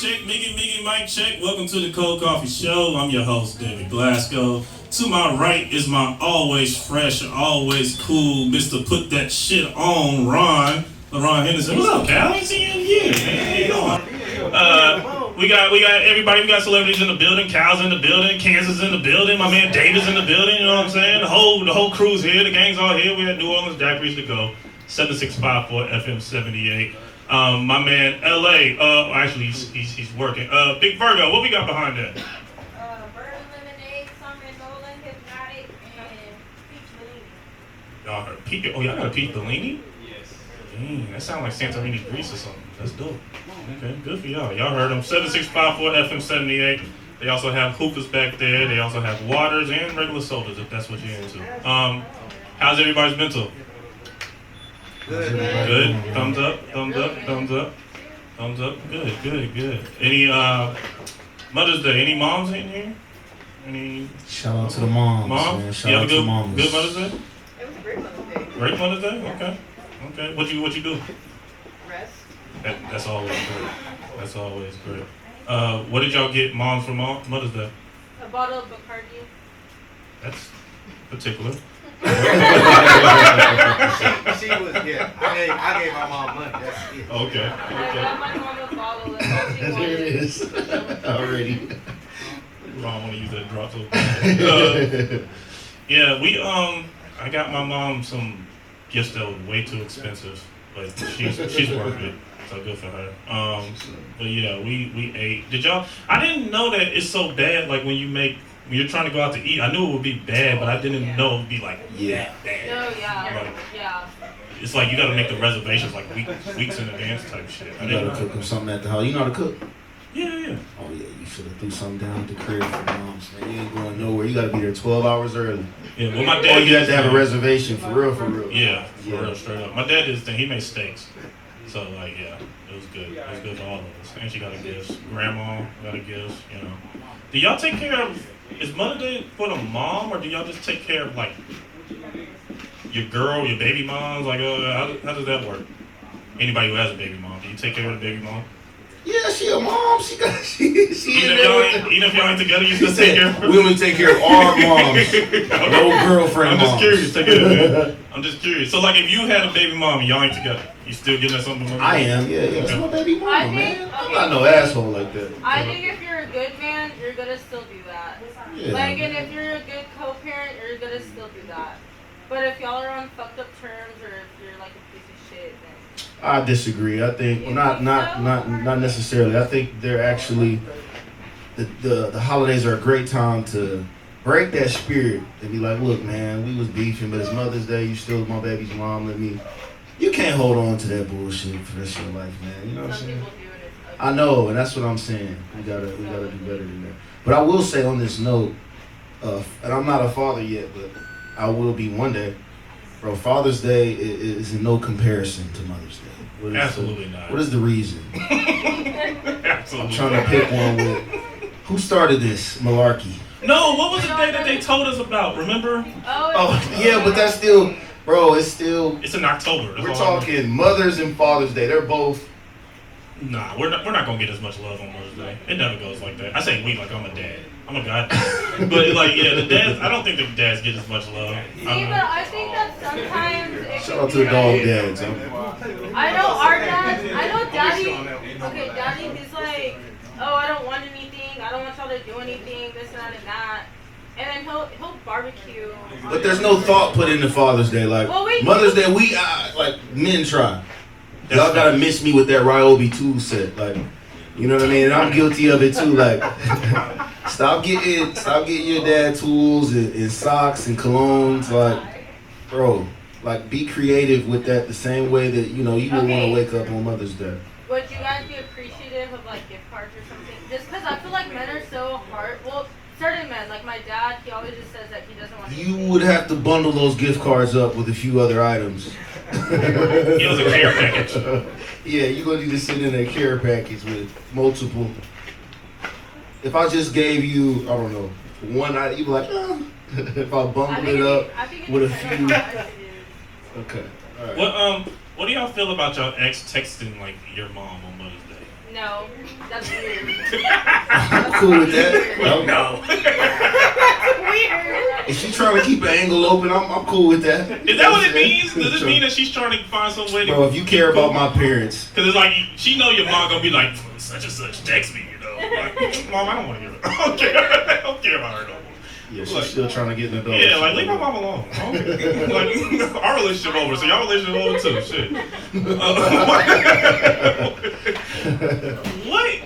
check, Miggy, mic check. Welcome to the Cold Coffee Show. I'm your host, David Glasgow. To my right is my always fresh, always cool, Mr. Put That Shit On, Ron Henderson. What's up, Cal? I ain't seen you in years, man. How you doing? We got everybody. We got celebrities in the building. Cal's in the building. Kansas in the building. My man David's in the building. You know what I'm saying? The whole crew's here. The gang's all here. We at New Orleans Daiquiris to go. 7654 FM 78. My man LA. Actually he's working. Big Virgo. What we got behind that? Bourbon Lemonade, Summer Nolan, Hypnotic, and Peach Bellini. Y'all heard Peach? Oh, y'all got a Peach Bellini? Yes. Dang, that sounds like Santorini Grease or something. That's dope. Okay, good for y'all. Y'all heard them. 7654 FM 78. They also have hookahs back there. They also have waters and regular sodas if that's what you're into. How's everybody's mental? Good. Thumbs up. Good. Any Mother's Day? Any moms in here? Any? Shout out to the moms. Mom? Man. Shout You have out a to moms. good Mother's Day? It was a great Mother's Day. Great Mother's Day? Okay. What you do? Rest. That's always great. What did y'all get moms for Mother's Day? A bottle of Bacardi. That's particular. She was, yeah. I gave my mom money. That's it. Okay. I got my mom a bottle and all she There it wanted. is. Already. Ron want to use that drop so yeah, I got my mom some gifts that were way too expensive, but she's worth it. So good for her. But yeah, we ate. Did y'all? I didn't know that it's so bad. Like when you're trying to go out to eat, I knew it would be bad, but I didn't know it would be like that bad. No, yeah. Like, Yeah. it's like you got to make the reservations like weeks in advance type shit. I You didn't gotta know. cook them something at the house. You know how to cook? Yeah. Oh yeah, you should have threw something down at the crib for moms. Man, you ain't going nowhere. You gotta be there 12 hours early. Yeah, well, my Or dad you have to have a did this reservation for real. thing. Yeah, for Yeah. real, straight up. My dad did this thing. He made steaks. So, like, yeah, it was good. It was good for all of us. And she got a gift. Grandma got a gift, you know. Do y'all take care of, is Mother's Day for the mom, or do y'all just take care of, like, your girl, your baby moms? Like, how does that work? Anybody who has a baby mom, do you take care of the baby mom? Yeah, she a mom. She in Even if y'all ain't together, you still take care of her? We would take care of our moms. No girlfriend I'm just moms. curious. Take it, man. I'm just curious. So, like, if you had a baby mom and y'all ain't together, you still getting that something? I am, yeah. That's my baby mama, I think- man. I'm not no asshole like that. I think if you're a good man, you're gonna still do that. Yeah. Like, and if you're a good co-parent, you're gonna still do that. But if y'all are on fucked up terms, or if you're like a piece of shit, then I disagree. I think well, not necessarily. I think they're actually the holidays are a great time to break that spirit and be like, look, man, we was beefing, but it's Mother's Day. You still my baby's mom. You can't hold on to that bullshit for the rest of your life, man. You know what I'm some saying? people do it. It's I know, and that's what I'm saying. We gotta do better than that. But I will say on this note, and I'm not a father yet, but I will be one day. Bro, Father's Day is in no comparison to Mother's Day. What is Absolutely not. What is the reason? Absolutely. I'm trying to pick one with. Who started this malarkey? No, what was the day that they told us about? Remember? Oh, yeah, but that's still, bro. It's still. It's in October. That's We're all I know. talking Mother's and Father's Day. They're both. Nah, we're not gonna get as much love on Mother's Day. It never goes like that. I say we like I'm a dad. I'm a god. But like, yeah, the dads. I don't think the dads get as much love. See, but I think that sometimes it Shout can out to be the dog like- dads. Huh? I know our dad. I know daddy. Okay, daddy. He's like, oh, I don't want anything. I don't want y'all to do anything. This and that. And then he'll barbecue. But there's no thought put into Father's Day. Like Well, we Mother's do. Day, we like men try. Y'all gotta miss me with that Ryobi tool set, like, you know what I mean? And I'm guilty of it too. Like, stop getting your dad tools and socks and colognes. Like, bro, like be creative with that the same way that you would want Okay. to wake up on Mother's Day. Would you guys be appreciative of like gift cards or something? Just because I feel like men are so hard. Well, certain men, like my dad, he always just says that he doesn't want. You anything. would have to bundle those gift cards up with a few other items. It was a care package. Yeah, you're gonna need to send in a care package with multiple. If I just gave you, I don't know, one item, you'd be like, if I bundle it up with a few. Okay. All right. What do y'all feel about y'all ex texting like your mom on Mother's Day? No, that's weird. I'm cool with that. No. That's weird. If she's trying to keep an angle open, I'm cool with that. Is that what it means? Does it mean that she's trying to find some way to... Bro, if you care about my parents, Because it's like, she know your mom gonna be like, such and such, text me, you know. Like, Mom, I don't want to hear it. I don't care about her no more. yeah, she's Like- still trying to get in the door. Yeah, like, leave my mom alone. Like, our relationship over, so y'all relationship over too. Shit. What?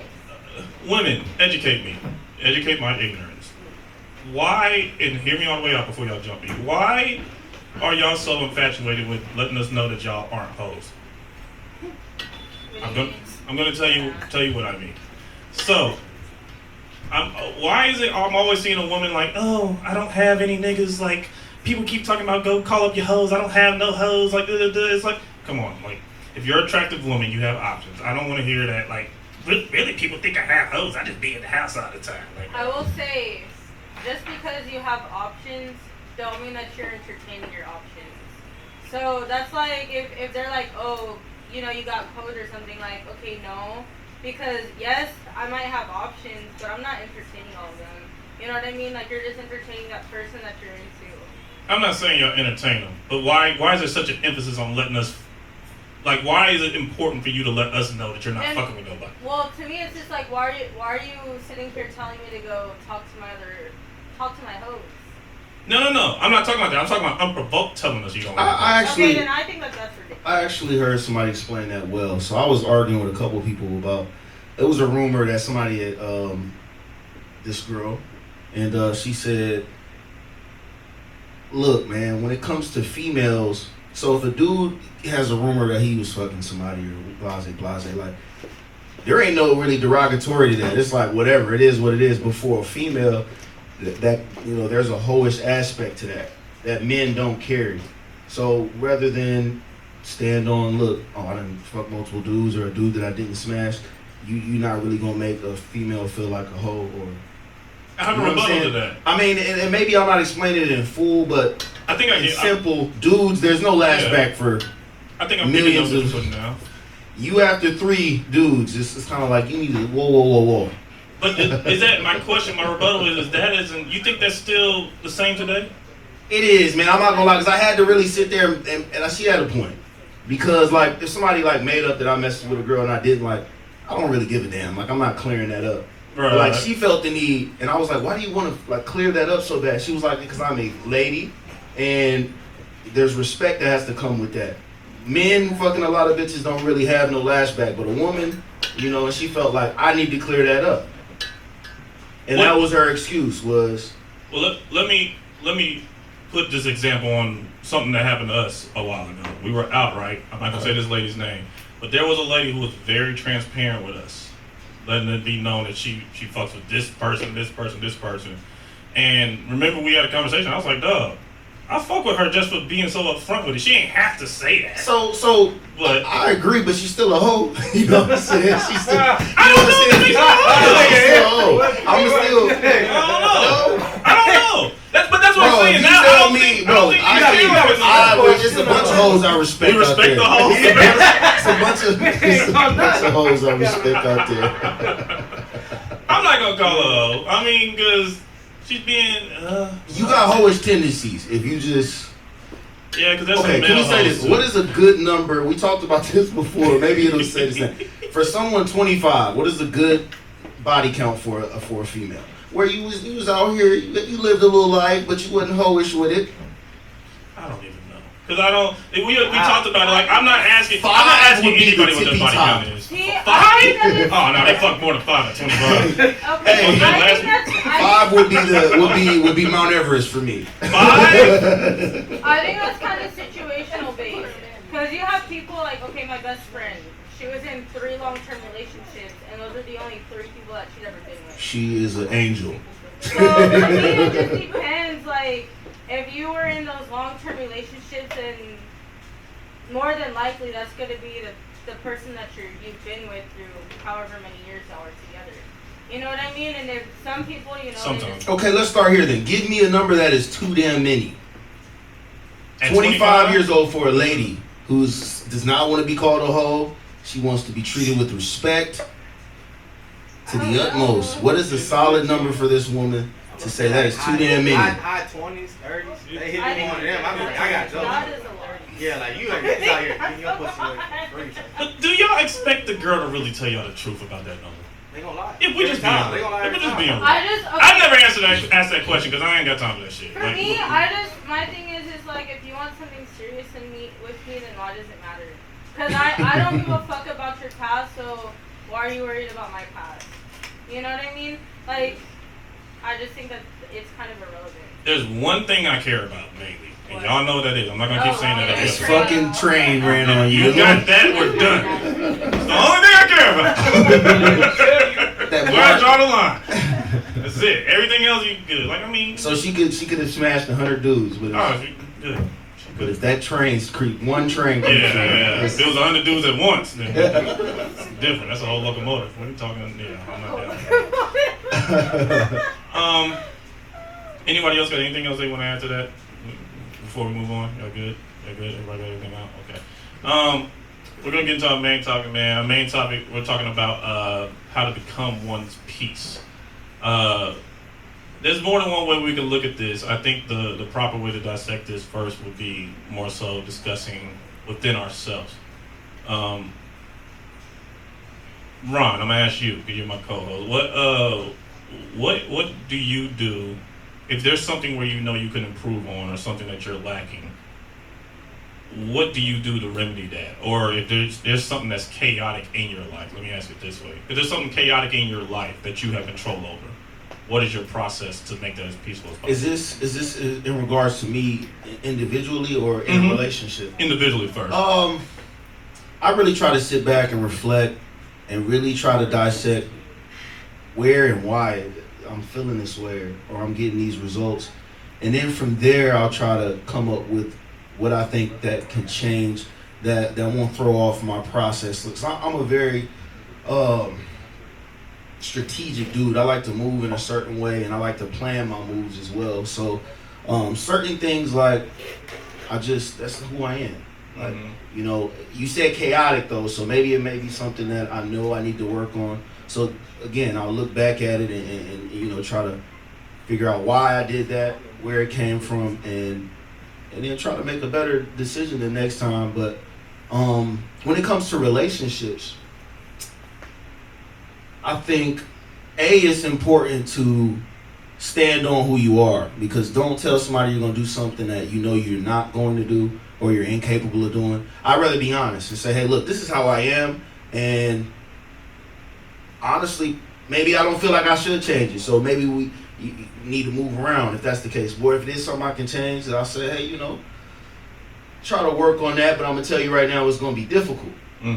Women, educate me. Educate my ignorance. Why, and hear me all the way out before y'all jump in, why are y'all so infatuated with letting us know that y'all aren't hoes? I'm gonna tell you what I mean. So, why is it I'm always seeing a woman like, oh, I don't have any niggas, like, people keep talking about go call up your hoes, I don't have no hoes, like, it's like, come on, like, if you're an attractive woman, you have options. I don't want to hear that, like, really people think I have hoes, I just be in the house all the time. Like, I will say, just because you have options, don't mean that you're entertaining your options. So that's like, if they're like, oh, you know, you got code or something, like, okay, no. Because, yes, I might have options, but I'm not entertaining all of them. You know what I mean? Like, you're just entertaining that person that you're into. I'm not saying you're entertain them, but why is there such an emphasis on letting us, like, why is it important for you to let us know that you're not fucking with nobody? Well, to me, it's just like, why are you sitting here telling me to go talk to my hoes? No, I'm not talking about that. I'm talking about unprovoked telling us you don't want I actually, Okay, then I think that's ridiculous. I actually heard somebody explain that well. So I was arguing with a couple of people about. It was a rumor that somebody had this girl, and she said, "Look, man, when it comes to females, so if a dude has a rumor that he was fucking somebody or blase, like there ain't no really derogatory to that. It's like whatever it is, what it is. Before a female, that you know, there's a hoish aspect to that men don't carry. So rather than stand on, look, oh, I didn't fuck multiple dudes or a dude that I didn't smash, you not really gonna make a female feel like a hoe or. I have a You know what I'm rebuttal to saying? that. I mean, and maybe I'm not explaining it in full, but I think I in get. simple, dudes, there's no lashback for I think I'm millions picking up of- what you're putting down. you after 3 dudes. It's kind of like you need to whoa. But is that my question? My rebuttal is that isn't. You think that's still the same today? It is, man. I'm not gonna lie, because I had to really sit there and she had a point. Because like if somebody like made up that I messed with a girl and I didn't, like, I don't really give a damn. Like I'm not clearing that up. But, like she felt the need, and I was like, why do you want to like clear that up so bad? She was like, because I'm a lady, and there's respect that has to come with that. Men fucking a lot of bitches don't really have no lashback, but a woman, you know, and she felt like I need to clear that up, and that was her excuse was. Well, let me put this example on something that happened to us a while ago. We were out, right? I'm not gonna say this lady's name, but there was a lady who was very transparent with us, letting it be known that she fucks with this person. And remember, we had a conversation. I was like, "Duh, I fuck with her just for being so upfront with it. She ain't have to say that." So, But I agree, but she's still a hoe. You know what I'm saying? She's still. I don't know if she's a hoe. I'm still. I don't know. But that's what I'm Bro, saying. you Now, tell me, bro. It's a bunch of hoes I respect. We respect the out hoes. there. It's a bunch of hoes I respect out there. I'm not gonna call her a hoe. I mean, because she's being. You got hoish tendencies. If you just. Yeah, because that's Okay, a can we male say hoe, this? too. What is a good number? We talked about this before. Maybe it'll say the same. For someone 25, what is a good body count for a female? Where you was out here, you lived a little life, but you wasn't hoish with it. I don't even know. Because I don't. We talked about it. Like, I'm not asking. I'm not Five asking would be the anybody what their tippy body top. count is. See, I 5? think that is- Oh no, they fuck more than 5 at 25. Okay, Hey, I think that's. 5 would be Mount Everest for me. 5? I think that's kind of situational based. Because you have people like, okay, my best friend, she was in 3 long-term relationships, and those are the only 3 people that she'd ever been with. She is an angel. So to me, it just depends. Like, if you were in those long-term relationships, and more than likely, that's going to be the person that you've been with through however many years y'all are together. You know what I mean? And if some people, you know, Sometimes. Okay, let's start here then. Give me a number that is too damn many. At 25 years old for a lady who does not want to be called a hoe. She wants to be treated with respect. To the utmost. What is a solid number for this woman to say that is too damn many? High 20s, 30s. They hit me one of them. I'm like, I got to God go. is a Lord. Yeah, like you ain't just out here getting your pussy away for free. But do y'all expect the girl to really tell y'all the truth about that number? They gonna lie. If we just being They real. gonna lie If we every just time. being real. I never asked that question because I ain't got time for that shit. For me, my thing is like if you want something serious with me, then why does it matter? Because I don't give a fuck about your past, so why are you worried about my past? You know what I mean? Like, I just think that it's kind of irrelevant. There's one thing I care about mainly, and y'all know what that is. I'm not gonna keep saying that. This Again. fucking train ran on you. You got that? We're done. It's the only thing I care about. That Where I mark- draw the line. That's it. Everything else you good. Like I mean. So she could have smashed 100 dudes with it. Oh, she good. She But good. if that train's creep, one train creeps Yeah. If it was 100 dudes at once, then it's different. That's a whole locomotive. What are you talking? Yeah, I'm not down. Anybody else got anything else they want to add to that before we move on? Y'all good? Y'all good? Everybody got everything out? Okay. We're gonna get into our main topic, man. Our main topic, we're talking about how to become one's peace. There's more than one way we can look at this. I think the proper way to dissect this first would be more so discussing within ourselves. Ron, I'm gonna ask you because you're my co-host. What do you do if there's something where you know you can improve on or something that you're lacking? What do you do to remedy that? Or if there's something that's chaotic in your life, let me ask it this way: if there's something chaotic in your life that you have control over, what is your process to make that as peaceful as possible? Is this in regards to me individually or in a relationship? Individually first. I really try to sit back and reflect and really try to dissect where and why I'm feeling this way or I'm getting these results. And then from there, I'll try to come up with what I think that can change, that won't throw off my process. Look, I'm a very strategic dude. I like to move in a certain way and I like to plan my moves as well. So certain things like that's who I am. Like, you know, you said chaotic though, so maybe it may be something that I know I need to work on. So again, I'll look back at it and you know, try to figure out why I did that, where it came from, and then try to make a better decision the next time. But when it comes to relationships, I think it's important to stand on who you are, because don't tell somebody you're going to do something that you know you're not going to do or you're incapable of doing. I'd rather be honest and say, hey, look, this is how I am, and honestly, maybe I don't feel like I should change it, so maybe you need to move around if that's the case. Or if it is something I can change, then I'll say, hey, you know, try to work on that, but I'm going to tell you right now it's going to be difficult.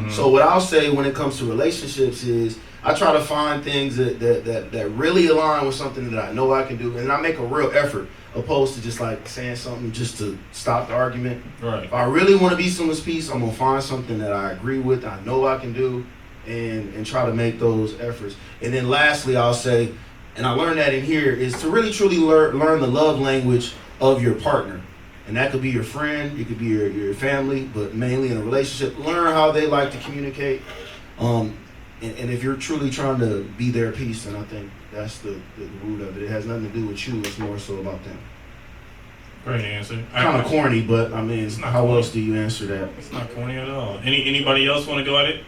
So what I'll say when it comes to relationships is I try to find things that really align with something that I know I can do, and I make a real effort, opposed to just like saying something just to stop the argument. Right. If I really want to be someone's peace, I'm going to find something that I agree with, I know I can do, and try to make those efforts. And then lastly, I'll say, and I learned that in here, is to really truly learn the love language of your partner. And that could be your friend, it could be your family, but mainly in a relationship. Learn how they like to communicate. And if you're truly trying to be their peace, then I think that's the root of it. It has nothing to do with you, it's more so about them. Great answer. Kind of corny, but I mean, It's not how corny. else do you answer that? It's not corny at all. Anybody else want to go at it?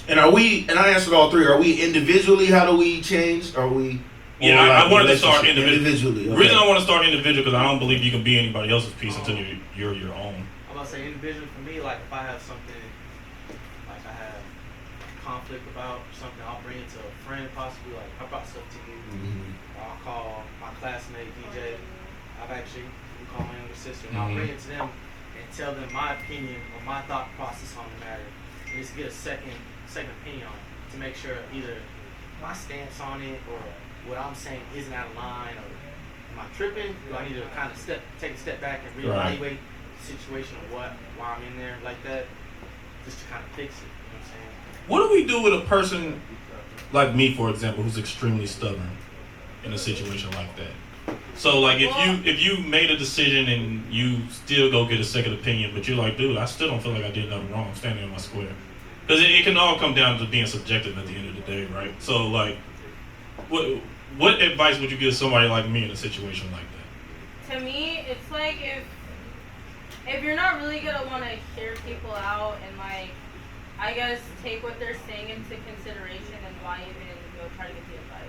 And I answered all three. Are we individually? How do we change? Are we? Yeah, or I like wanted to start relationship? individually. The Okay. reason I want to start individual because I don't believe you can be anybody else's piece until you're your own. I'm about to say individual for me, like if I have something, like I have conflict about something, I'll bring it to a friend possibly, like I brought stuff to you, I'll call my classmate DJ, we call my younger sister, and I'll bring it to them and tell them my opinion or my thought process on the matter, and just get a second opinion on it to make sure either my stance on it or what I'm saying isn't out of line, or am I tripping? Do I need to kind of take a step back and reevaluate the situation of why I'm in there like that, just to kind of fix it, you know what I'm saying? What do we do with a person like me, for example, who's extremely stubborn in a situation like that? So, like, if you made a decision and you still go get a second opinion, but you're like, dude, I still don't feel like I did nothing wrong. I'm standing in my square. Because it can all come down to being subjective at the end of the day, right? So, like, what advice would you give somebody like me in a situation like that? To me, it's like if you're not really gonna want to hear people out and like, I guess take what they're saying into consideration, and why even go try to get the advice?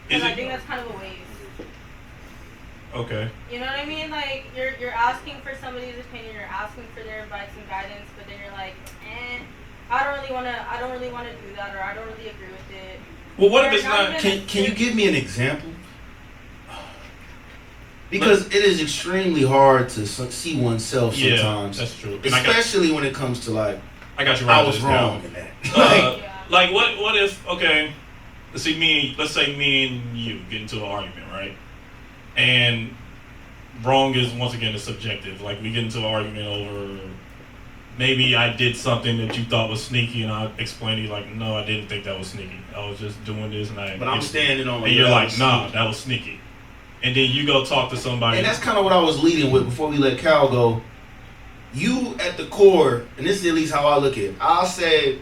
Because I think that's kind of a waste. Okay. You know what I mean? Like you're asking for somebody's opinion, you're asking for their advice and guidance, but then you're like, I don't really wanna do that, or I don't really agree with it. Well, what if it's not? Can you give me an example? Because it is extremely hard to see oneself sometimes. Yeah, that's true. Especially when it comes to like, I got you I right. was wrong in that. Like what if let's say me and you get into an argument, right? And wrong is once again is subjective. Like we get into an argument over maybe I did something that you thought was sneaky, and I explained to you like, no, I didn't think that was sneaky. I was just doing this, and I'm standing on. And you're like, nah, that was sneaky. And then you go talk to somebody. And that's kind of what I was leading with before we let Cal go. You at the core, and this is at least how I look at it. I'll say,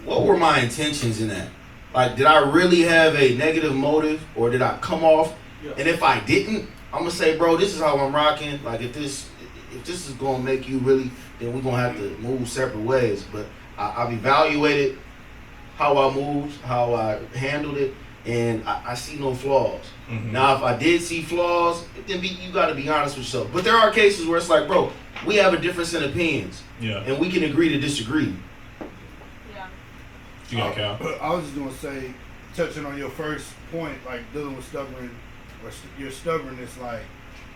what were my intentions in that? Like, did I really have a negative motive, or did I come off? Yeah. And if I didn't, I'm gonna say, bro, this is how I'm rocking. Like, if this is gonna make you really, then we're gonna have to move separate ways. But I've evaluated how I moved, how I handled it, and I see no flaws. Mm-hmm. Now, if I did see flaws, then you got to be honest with yourself. But there are cases where it's like, bro, we have a difference in opinions, and we can agree to disagree. Yeah. You got Cal? I was just gonna say, touching on your first point, like dealing with your stubbornness. Like,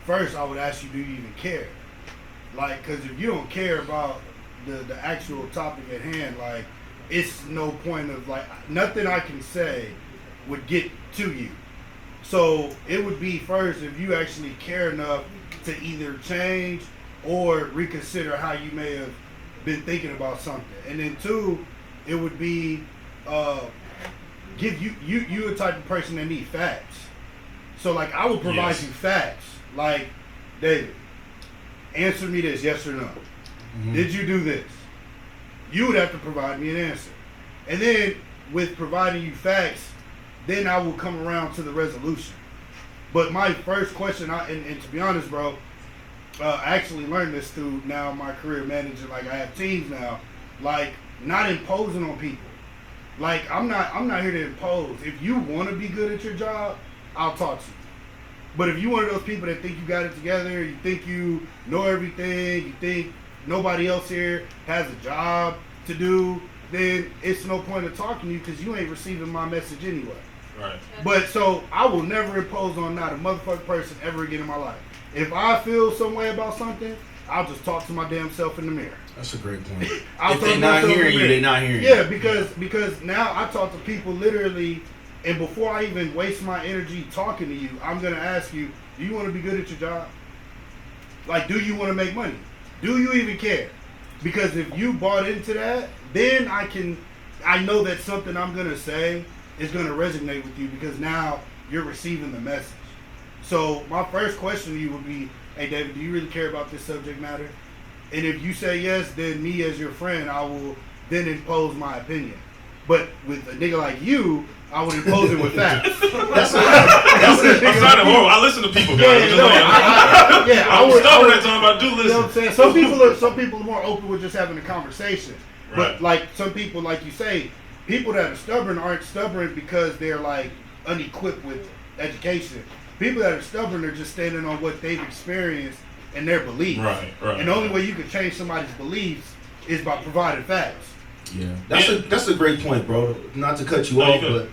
first, I would ask you, do you even care? Like, because if you don't care about the actual topic at hand, like, it's no point of, like, nothing I can say would get to you. So it would be first if you actually care enough to either change or reconsider how you may have been thinking about something. And then two, it would be give you a type of person that need facts. So like I will provide you facts. Like, David, answer me this, yes or no. Mm-hmm. Did you do this? You would have to provide me an answer. And then with providing you facts, then I will come around to the resolution. But my first question, and to be honest, bro, I actually learned this through now my career managing. Like, I have teams now, like, not imposing on people. Like, I'm not here to impose. If you want to be good at your job, I'll talk to you. But if you one of those people that think you got it together, you think you know everything, you think nobody else here has a job to do, then it's no point of talking to you because you ain't receiving my message anyway. Right. But so I will never impose on not a motherfucking person ever again in my life. If I feel some way about something, I'll just talk to my damn self in the mirror. That's a great point. If they're not hearing you, they're not hearing you. Yeah, because now I talk to people literally, and before I even waste my energy talking to you, I'm gonna ask you, do you want to be good at your job? Like, do you want to make money? Do you even care? Because if you bought into that, then I know that something I'm gonna say is gonna resonate with you because now you're receiving the message. So my first question to you would be, hey David, do you really care about this subject matter? And if you say yes, then me as your friend, I will then impose my opinion. But with a nigga like you, I would impose it with facts. I'm sounding horrible. I listen to people, guys. I'm stubborn at times, but I do listen. You know what I'm saying? Some people are more open with just having a conversation. Right. But like some people, like you say, people that are stubborn aren't stubborn because they're like unequipped with education. People that are stubborn are just standing on what they've experienced and their beliefs. Right. And the only way you can change somebody's beliefs is by providing facts. Yeah, that's a great point, bro. Not to cut you off, but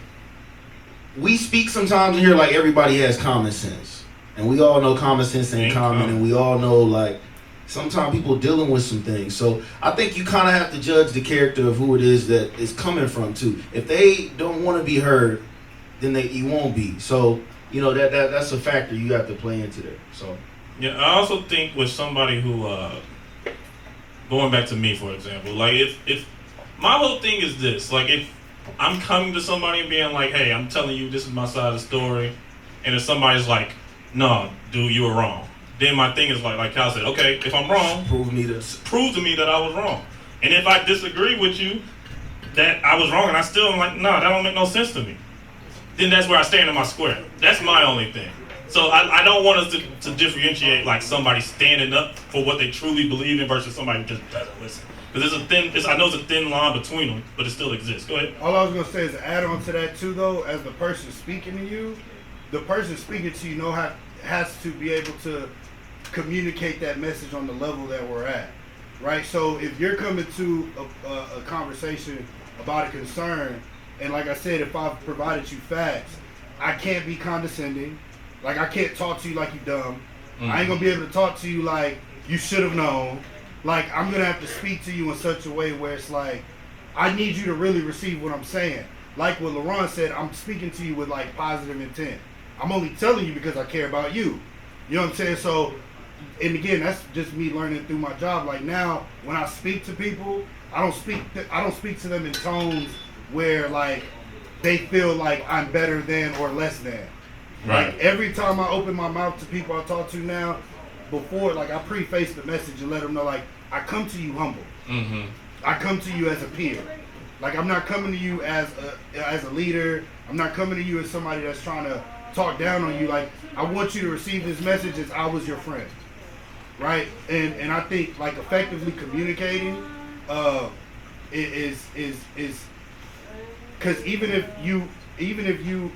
we speak sometimes in here like everybody has common sense, and we all know common sense ain't common, and we all know like sometimes people dealing with some things. So I think you kind of have to judge the character of who it is that is coming from too. If they don't want to be heard, then you won't be. So you know that's a factor you have to play into there. So yeah, I also think with somebody who, going back to me for example, like if my whole thing is this, like if I'm coming to somebody and being like, hey, I'm telling you this is my side of the story, and if somebody's like, no, dude, you were wrong, then my thing is like Cal said, okay, if I'm wrong, prove to me that I was wrong. And if I disagree with you that I was wrong and I still am like, nah, that don't make no sense to me, then that's where I stand in my square. That's my only thing. So I don't want us to differentiate like somebody standing up for what they truly believe in versus somebody who just doesn't listen. Because I know it's a thin line between them, but it still exists. Go ahead. All I was gonna say is add on to that too, though. As the person speaking to you, the person speaking to you has to be able to communicate that message on the level that we're at, right? So if you're coming to a conversation about a concern, and like I said, if I've provided you facts, I can't be condescending. Like, I can't talk to you like you dumb. I ain't gonna be able to talk to you like you should have known. Like, I'm gonna have to speak to you in such a way where it's like, I need you to really receive what I'm saying. Like what LaRon said, I'm speaking to you with like positive intent. I'm only telling you because I care about you. You know what I'm saying? So, and again, that's just me learning through my job. Like now, when I speak to people, I don't speak to them in tones where like they feel like I'm better than or less than. Right. Like every time I open my mouth to people I talk to now, before like I preface the message and let them know like I come to you humble. Mm-hmm. I come to you as a peer. Like I'm not coming to you as a leader. I'm not coming to you as somebody that's trying to talk down on you. Like I want you to receive this message as I was your friend, right? And I think like effectively communicating is because even if you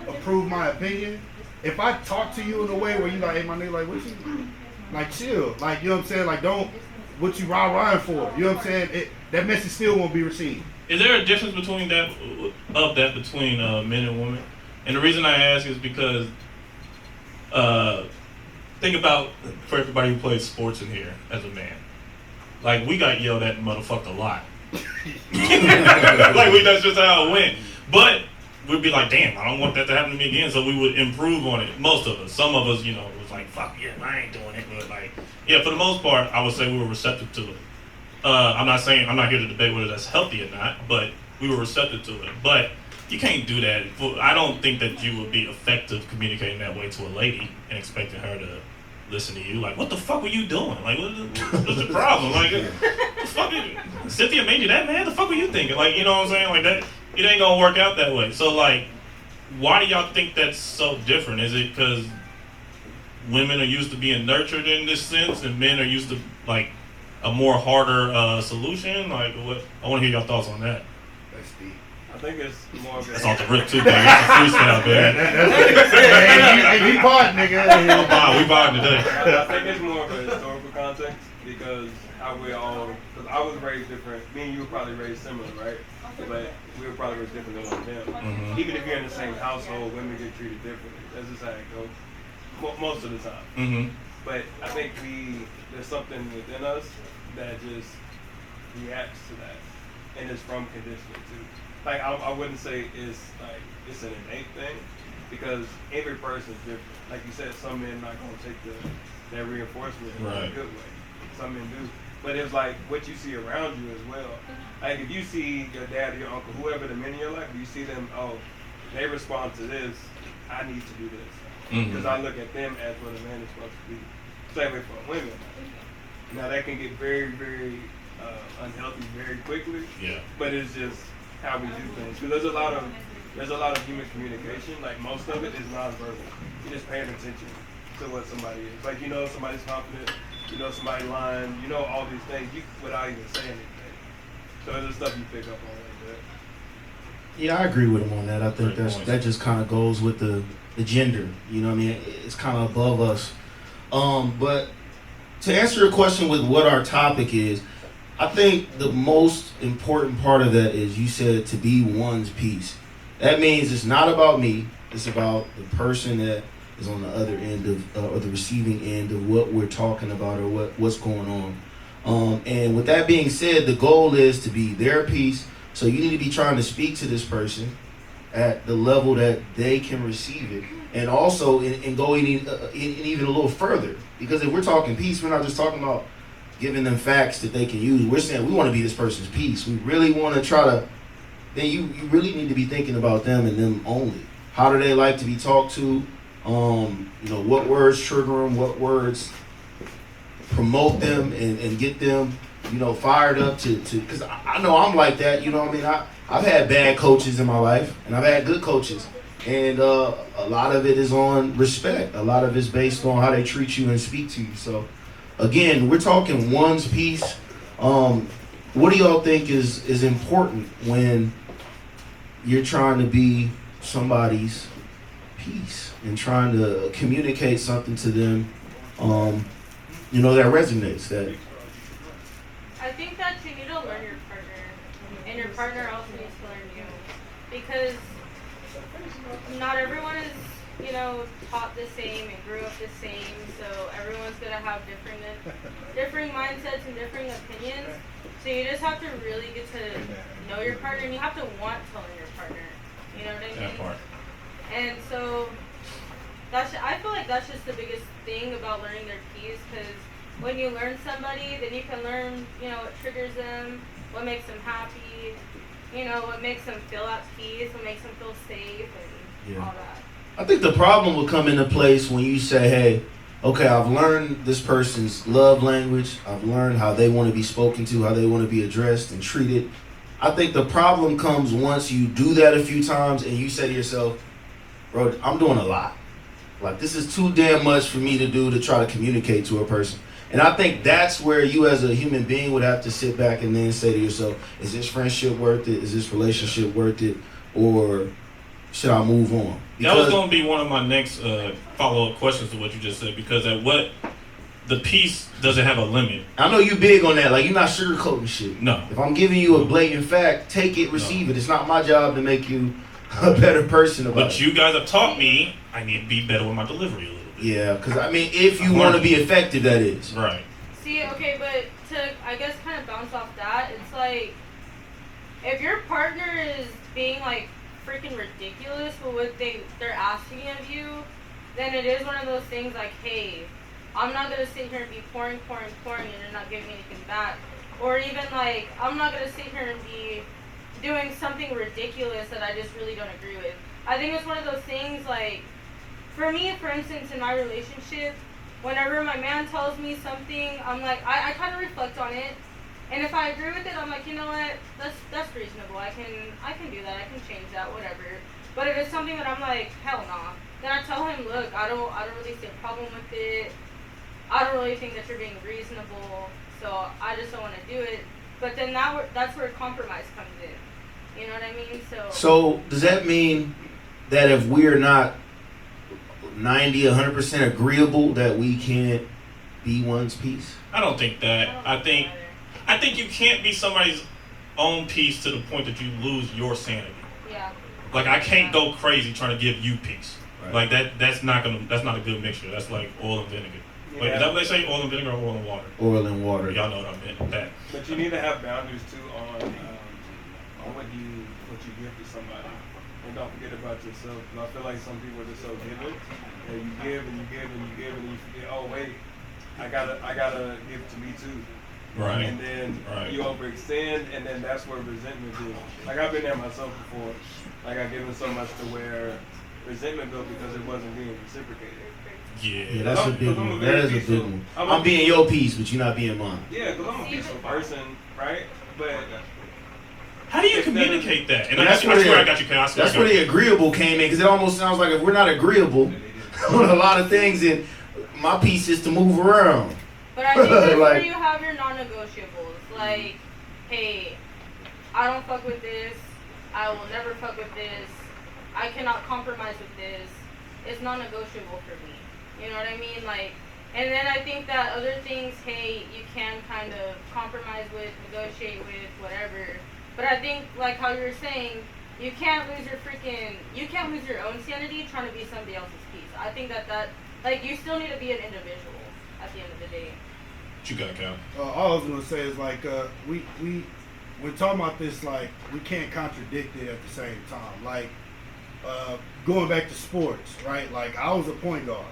approve my opinion, if I talk to you in a way where you like, hey my nigga, like what you like chill, like you know what I'm saying, like don't what you rah-rahing for, you know what I'm saying, that message still won't be received. Is there a difference between between men and women? And the reason I ask is because think about for everybody who plays sports in here as a man, like we got yelled at motherfucked a lot. Like that's just how it went. But we'd be like, damn, I don't want that to happen to me again. So we would improve on it. Most of us, some of us, you know, was like, fuck yeah, I ain't doing it. But like, yeah, for the most part, I would say we were receptive to it. I'm not here to debate whether that's healthy or not, but we were receptive to it. But you can't do that. I don't think that you would be effective communicating that way to a lady and expecting her to listen to you. Like, what the fuck were you doing? Like, what's the problem? Like, the fuck Cynthia made you that mad? The fuck were you thinking? Like, you know what I'm saying? Like that, it ain't gonna work out that way. So like, why do y'all think that's so different? Is it because women are used to being nurtured in this sense, and men are used to like a more harder solution? Like, what? I want to hear y'all thoughts on that. That's deep. I think it's more of That's off the rip too, man. It's a freestyle, man. Hey, we part, nigga. We vibing today. I think it's more of a historical context because how we all, because I was raised different. Me and you were probably raised similar, right? But we were probably raised different than them. Mm-hmm. Even if you're in the same household, women get treated differently. That's just how it goes most of the time. Mm-hmm. But I think there's something within us that just reacts to that, and it's from conditioning too. Like I wouldn't say it's an innate thing because every person's different. Like you said, some men not gonna take that reinforcement in a good way. Some men do, but it's like what you see around you as well. Like if you see your dad or your uncle, whoever the men in your life, you see them, oh, they respond to this. I need to do this because I look at them as what a man is supposed to be. Same way for women. Now that can get very, very unhealthy very quickly. Yeah. But it's just how we do things. Because there's a lot of human communication. Like most of it is nonverbal. You're just paying attention to what somebody is. Like you know somebody's confident. You know somebody lying. You know all these things without even saying anything. So there's stuff you pick up on like that. Yeah, I agree with him on that. I think that just kind of goes with the gender. You know what I mean? It's kind of above us. But to answer your question with what our topic is, I think the most important part of that is you said to be one's piece. That means it's not about me. It's about the person that is on the other end of, or the receiving end of what we're talking about or what's going on. And with that being said, the goal is to be their piece. So you need to be trying to speak to this person at the level that they can receive it. And also in going even a little further. Because if we're talking peace, we're not just talking about giving them facts that they can use. We're saying we want to be this person's piece. We really want to try to, then you really need to be thinking about them and them only. How do they like to be talked to? What words trigger them? What words promote them and get them fired up to because I know I'm like that. You know what I mean? I've had bad coaches in my life, and I've had good coaches, and a lot of it is on respect. A lot of it's based on how they treat you and speak to you. So, again, we're talking one's piece. What do y'all think is important when you're trying to be somebody's piece and trying to communicate something to them, that resonates? That I think that you need to learn your partner, and your partner also needs to learn you, because not everyone is, taught the same and grew up the same. So everyone's gonna have differing mindsets and differing opinions. So you just have to really get to know your partner, and you have to want to learn your partner. You know what I mean? That part. And so I feel like that's just the biggest thing about learning their piece, because when you learn somebody, then you can learn, what triggers them, what makes them happy, what makes them feel at peace, what makes them feel safe, and all that. I think the problem will come into place when you say, hey, okay, I've learned this person's love language. I've learned how they want to be spoken to, how they want to be addressed and treated. I think the problem comes once you do that a few times and you say to yourself, bro, I'm doing a lot. Like, this is too damn much for me to do to try to communicate to a person. And I think that's where you as a human being would have to sit back and then say to yourself, is this friendship worth it? Is this relationship worth it? Or should I move on? That was going to be one of my next follow-up questions to what you just said, because the piece doesn't have a limit. I know you big on that. Like, you're not sugarcoating shit. No. If I'm giving you a blatant fact, take it, receive it. It's not my job to make you a better person about it. But you guys have taught me I need to be better with my delivery a little bit. Yeah, because, if you want to be effective, that is. Right. See, okay, but to, I guess, kind of bounce off that, it's like, if your partner is being, like, freaking ridiculous for what they're asking of you, then it is one of those things like, hey, I'm not going to sit here and be pouring, and you're not giving me anything back. Or even, like, I'm not going to sit here and be doing something ridiculous that I just really don't agree with. I think it's one of those things, like, for me, for instance, in my relationship, whenever my man tells me something, I'm like, I kind of reflect on it. And if I agree with it, I'm like, you know what, that's reasonable. I can do that. I can change that, whatever. But if it's something that I'm like, hell nah, then I tell him, look, I don't really see a problem with it. I don't really think that you're being reasonable, so I just don't want to do it. But then that's where compromise comes in. You know what I mean? So does that mean that if we're not 90, 100% agreeable, that we can't be one's piece? I don't think that. I think you can't be somebody's own piece to the point that you lose your sanity. Yeah. Like, I can't go crazy trying to give you peace. Right. Like that's not a good mixture. That's like oil and vinegar. Yeah. Wait, is that what they say? Oil and vinegar or oil and water? Oil and water. Y'all know what I meant. That. But you need to have boundaries too on what you give to somebody, and don't forget about yourself. And I feel like some people are just so giving, and you give and you give and you give and you forget. Oh wait, I gotta give to me too. Right. And then you overextend, and then that's where resentment is. Like, I've been there myself before. Like, I've given so much to where resentment built because it wasn't being reciprocated. Yeah. That's a big one. That is a big one. I'm being your piece, but you're not being mine. Yeah, because I'm a peaceful person, right? But how do you communicate that? And I that's swear I got you, Kyle. That's where the agreeable came in, because it almost sounds like if we're not agreeable on a lot of things, then my piece is to move around. But I think that's where you have your non-negotiables. Like, hey, I don't fuck with this. I will never fuck with this. I cannot compromise with this. It's non-negotiable for me. You know what I mean? Like, and then I think that other things, hey, you can kind of compromise with, negotiate with, whatever. But I think, like how you were saying, you can't lose your own sanity trying to be somebody else's piece. I think that like, you still need to be an individual at the end of the day. What you got, Cal? All I was gonna say is like we're talking about this, like, we can't contradict it at the same time. Like, going back to sports, right? Like, I was a point guard,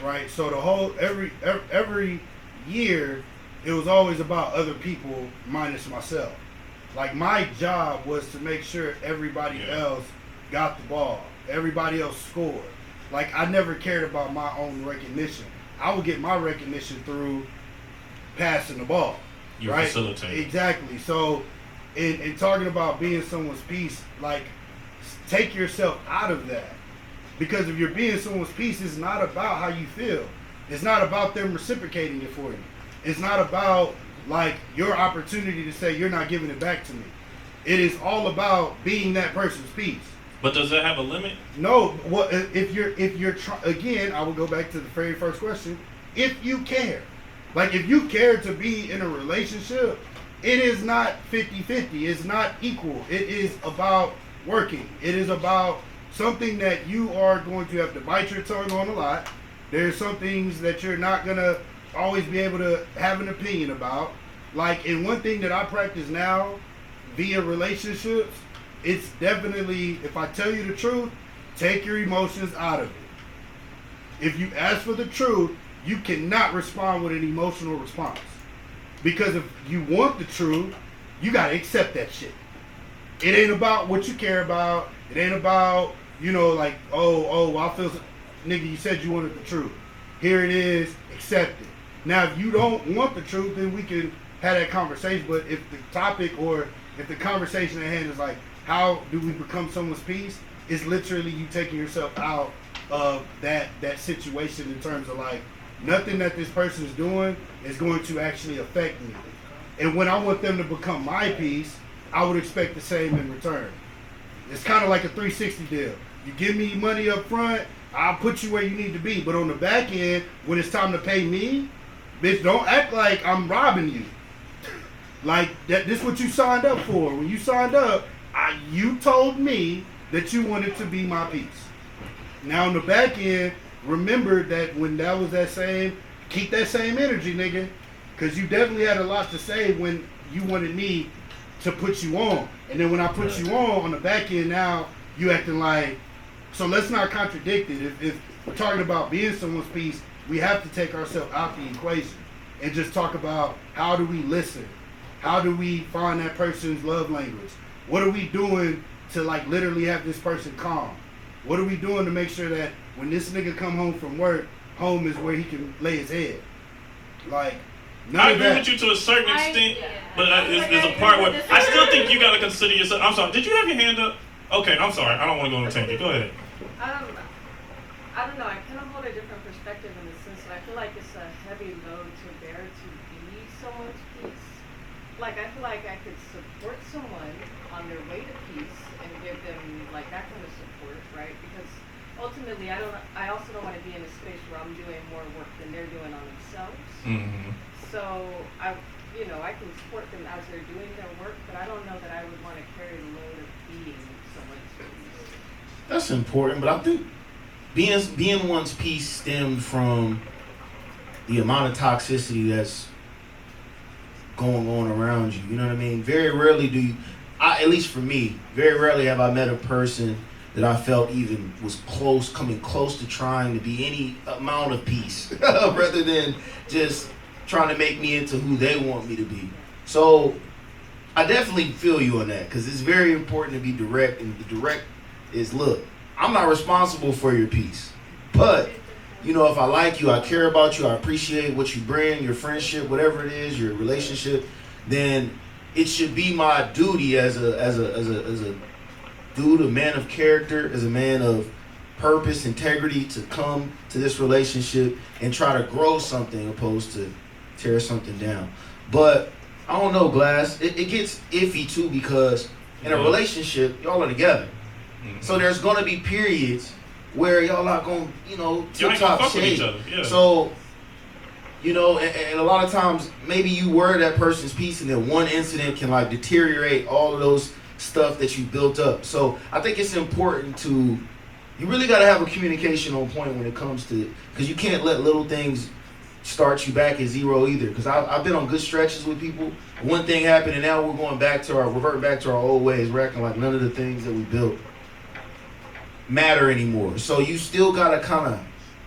right? So the whole every year, it was always about other people minus myself. Like, my job was to make sure everybody else got the ball, everybody else scored. Like, I never cared about my own recognition. I would get my recognition through passing the ball. You right? facilitate. Exactly. So, in talking about being someone's peace, like, take yourself out of that. Because if you're being someone's peace, it's not about how you feel. It's not about them reciprocating it for you. It's not about, like, your opportunity to say you're not giving it back to me. It is all about being that person's peace. But does that have a limit? No, well, if you're again, I will go back to the very first question. If you care, like if you care to be in a relationship, it is not 50-50. It's not equal. It is about working. It is about something that you are going to have to bite your tongue on a lot. There's some things that you're not gonna always be able to have an opinion about. Like, and one thing that I practice now via relationships, it's definitely, if I tell you the truth, take your emotions out of it. If you ask for the truth, you cannot respond with an emotional response. Because if you want the truth, you gotta accept that shit. It ain't about what you care about. It ain't about, you know, like, I feel, nigga, you said you wanted the truth. Here it is, accept it. Now, if you don't want the truth, then we can have that conversation. But if the topic or if the conversation at hand is like, how do we become someone's peace? It's literally you taking yourself out of that situation in terms of like, nothing that this person is doing is going to actually affect me. And when I want them to become my peace, I would expect the same in return. It's kind of like a 360 deal. You give me money up front, I'll put you where you need to be. But on the back end, when it's time to pay me, bitch, don't act like I'm robbing you. Like, this is what you signed up for. When you signed up, you told me that you wanted to be my piece. Now on the back end, remember that when that was that same, keep that same energy, nigga. Because you definitely had a lot to say when you wanted me to put you on. And then when I put you on the back end now, you acting like, so let's not contradict it. If we're talking about being someone's piece, we have to take ourselves out the equation and just talk about how do we listen? How do we find that person's love language? What are we doing to like literally have this person calm? What are we doing to make sure that when this nigga come home from work, home is where he can lay his head? Like, I agree with you to a certain extent, but there's a part where I still think you gotta consider yourself. I'm sorry, did you have your hand up? Okay, I'm sorry, I don't want to go on a tangent. Go ahead. I don't know. I kind of hold a different perspective in the sense that I feel like it's a heavy load to bear to be someone's peace. Like, I feel like I could support someone on their way to peace and give them like that kind of support, right? Because ultimately, I also don't want to be in a space where I'm doing more work than they're doing on themselves. Mm-hmm. So I can support them as they're doing their work, but I don't know that I would want to carry the load of being someone's peace. That's important, but I think being one's peace stemmed from the amount of toxicity that's going on around you. You know what I mean? Very rarely do you, at least for me, very rarely have I met a person that I felt even was coming close to trying to be any amount of peace, rather than just trying to make me into who they want me to be. So I definitely feel you on that, because it's very important to be direct, and the direct is, look, I'm not responsible for your peace, but you know, if I like you, I care about you, I appreciate what you bring, your friendship, whatever it is, your relationship, then it should be my duty as a dude, a man of character, as a man of purpose, integrity, to come to this relationship and try to grow something opposed to tear something down. But I don't know, Glass. It gets iffy too, because in a relationship, y'all are together. Mm-hmm. So there's gonna be periods where y'all not gonna, tip-top shape. Yeah. So, and a lot of times maybe you were that person's piece, and then one incident can like deteriorate all of those stuff that you built up. So I think it's important you really got to have a communication on point when it comes to, because you can't let little things start you back at zero either. Because I've been on good stretches with people. One thing happened, and now we're reverting back to our old ways. We're acting like none of the things that we built matter anymore. So you still got to kind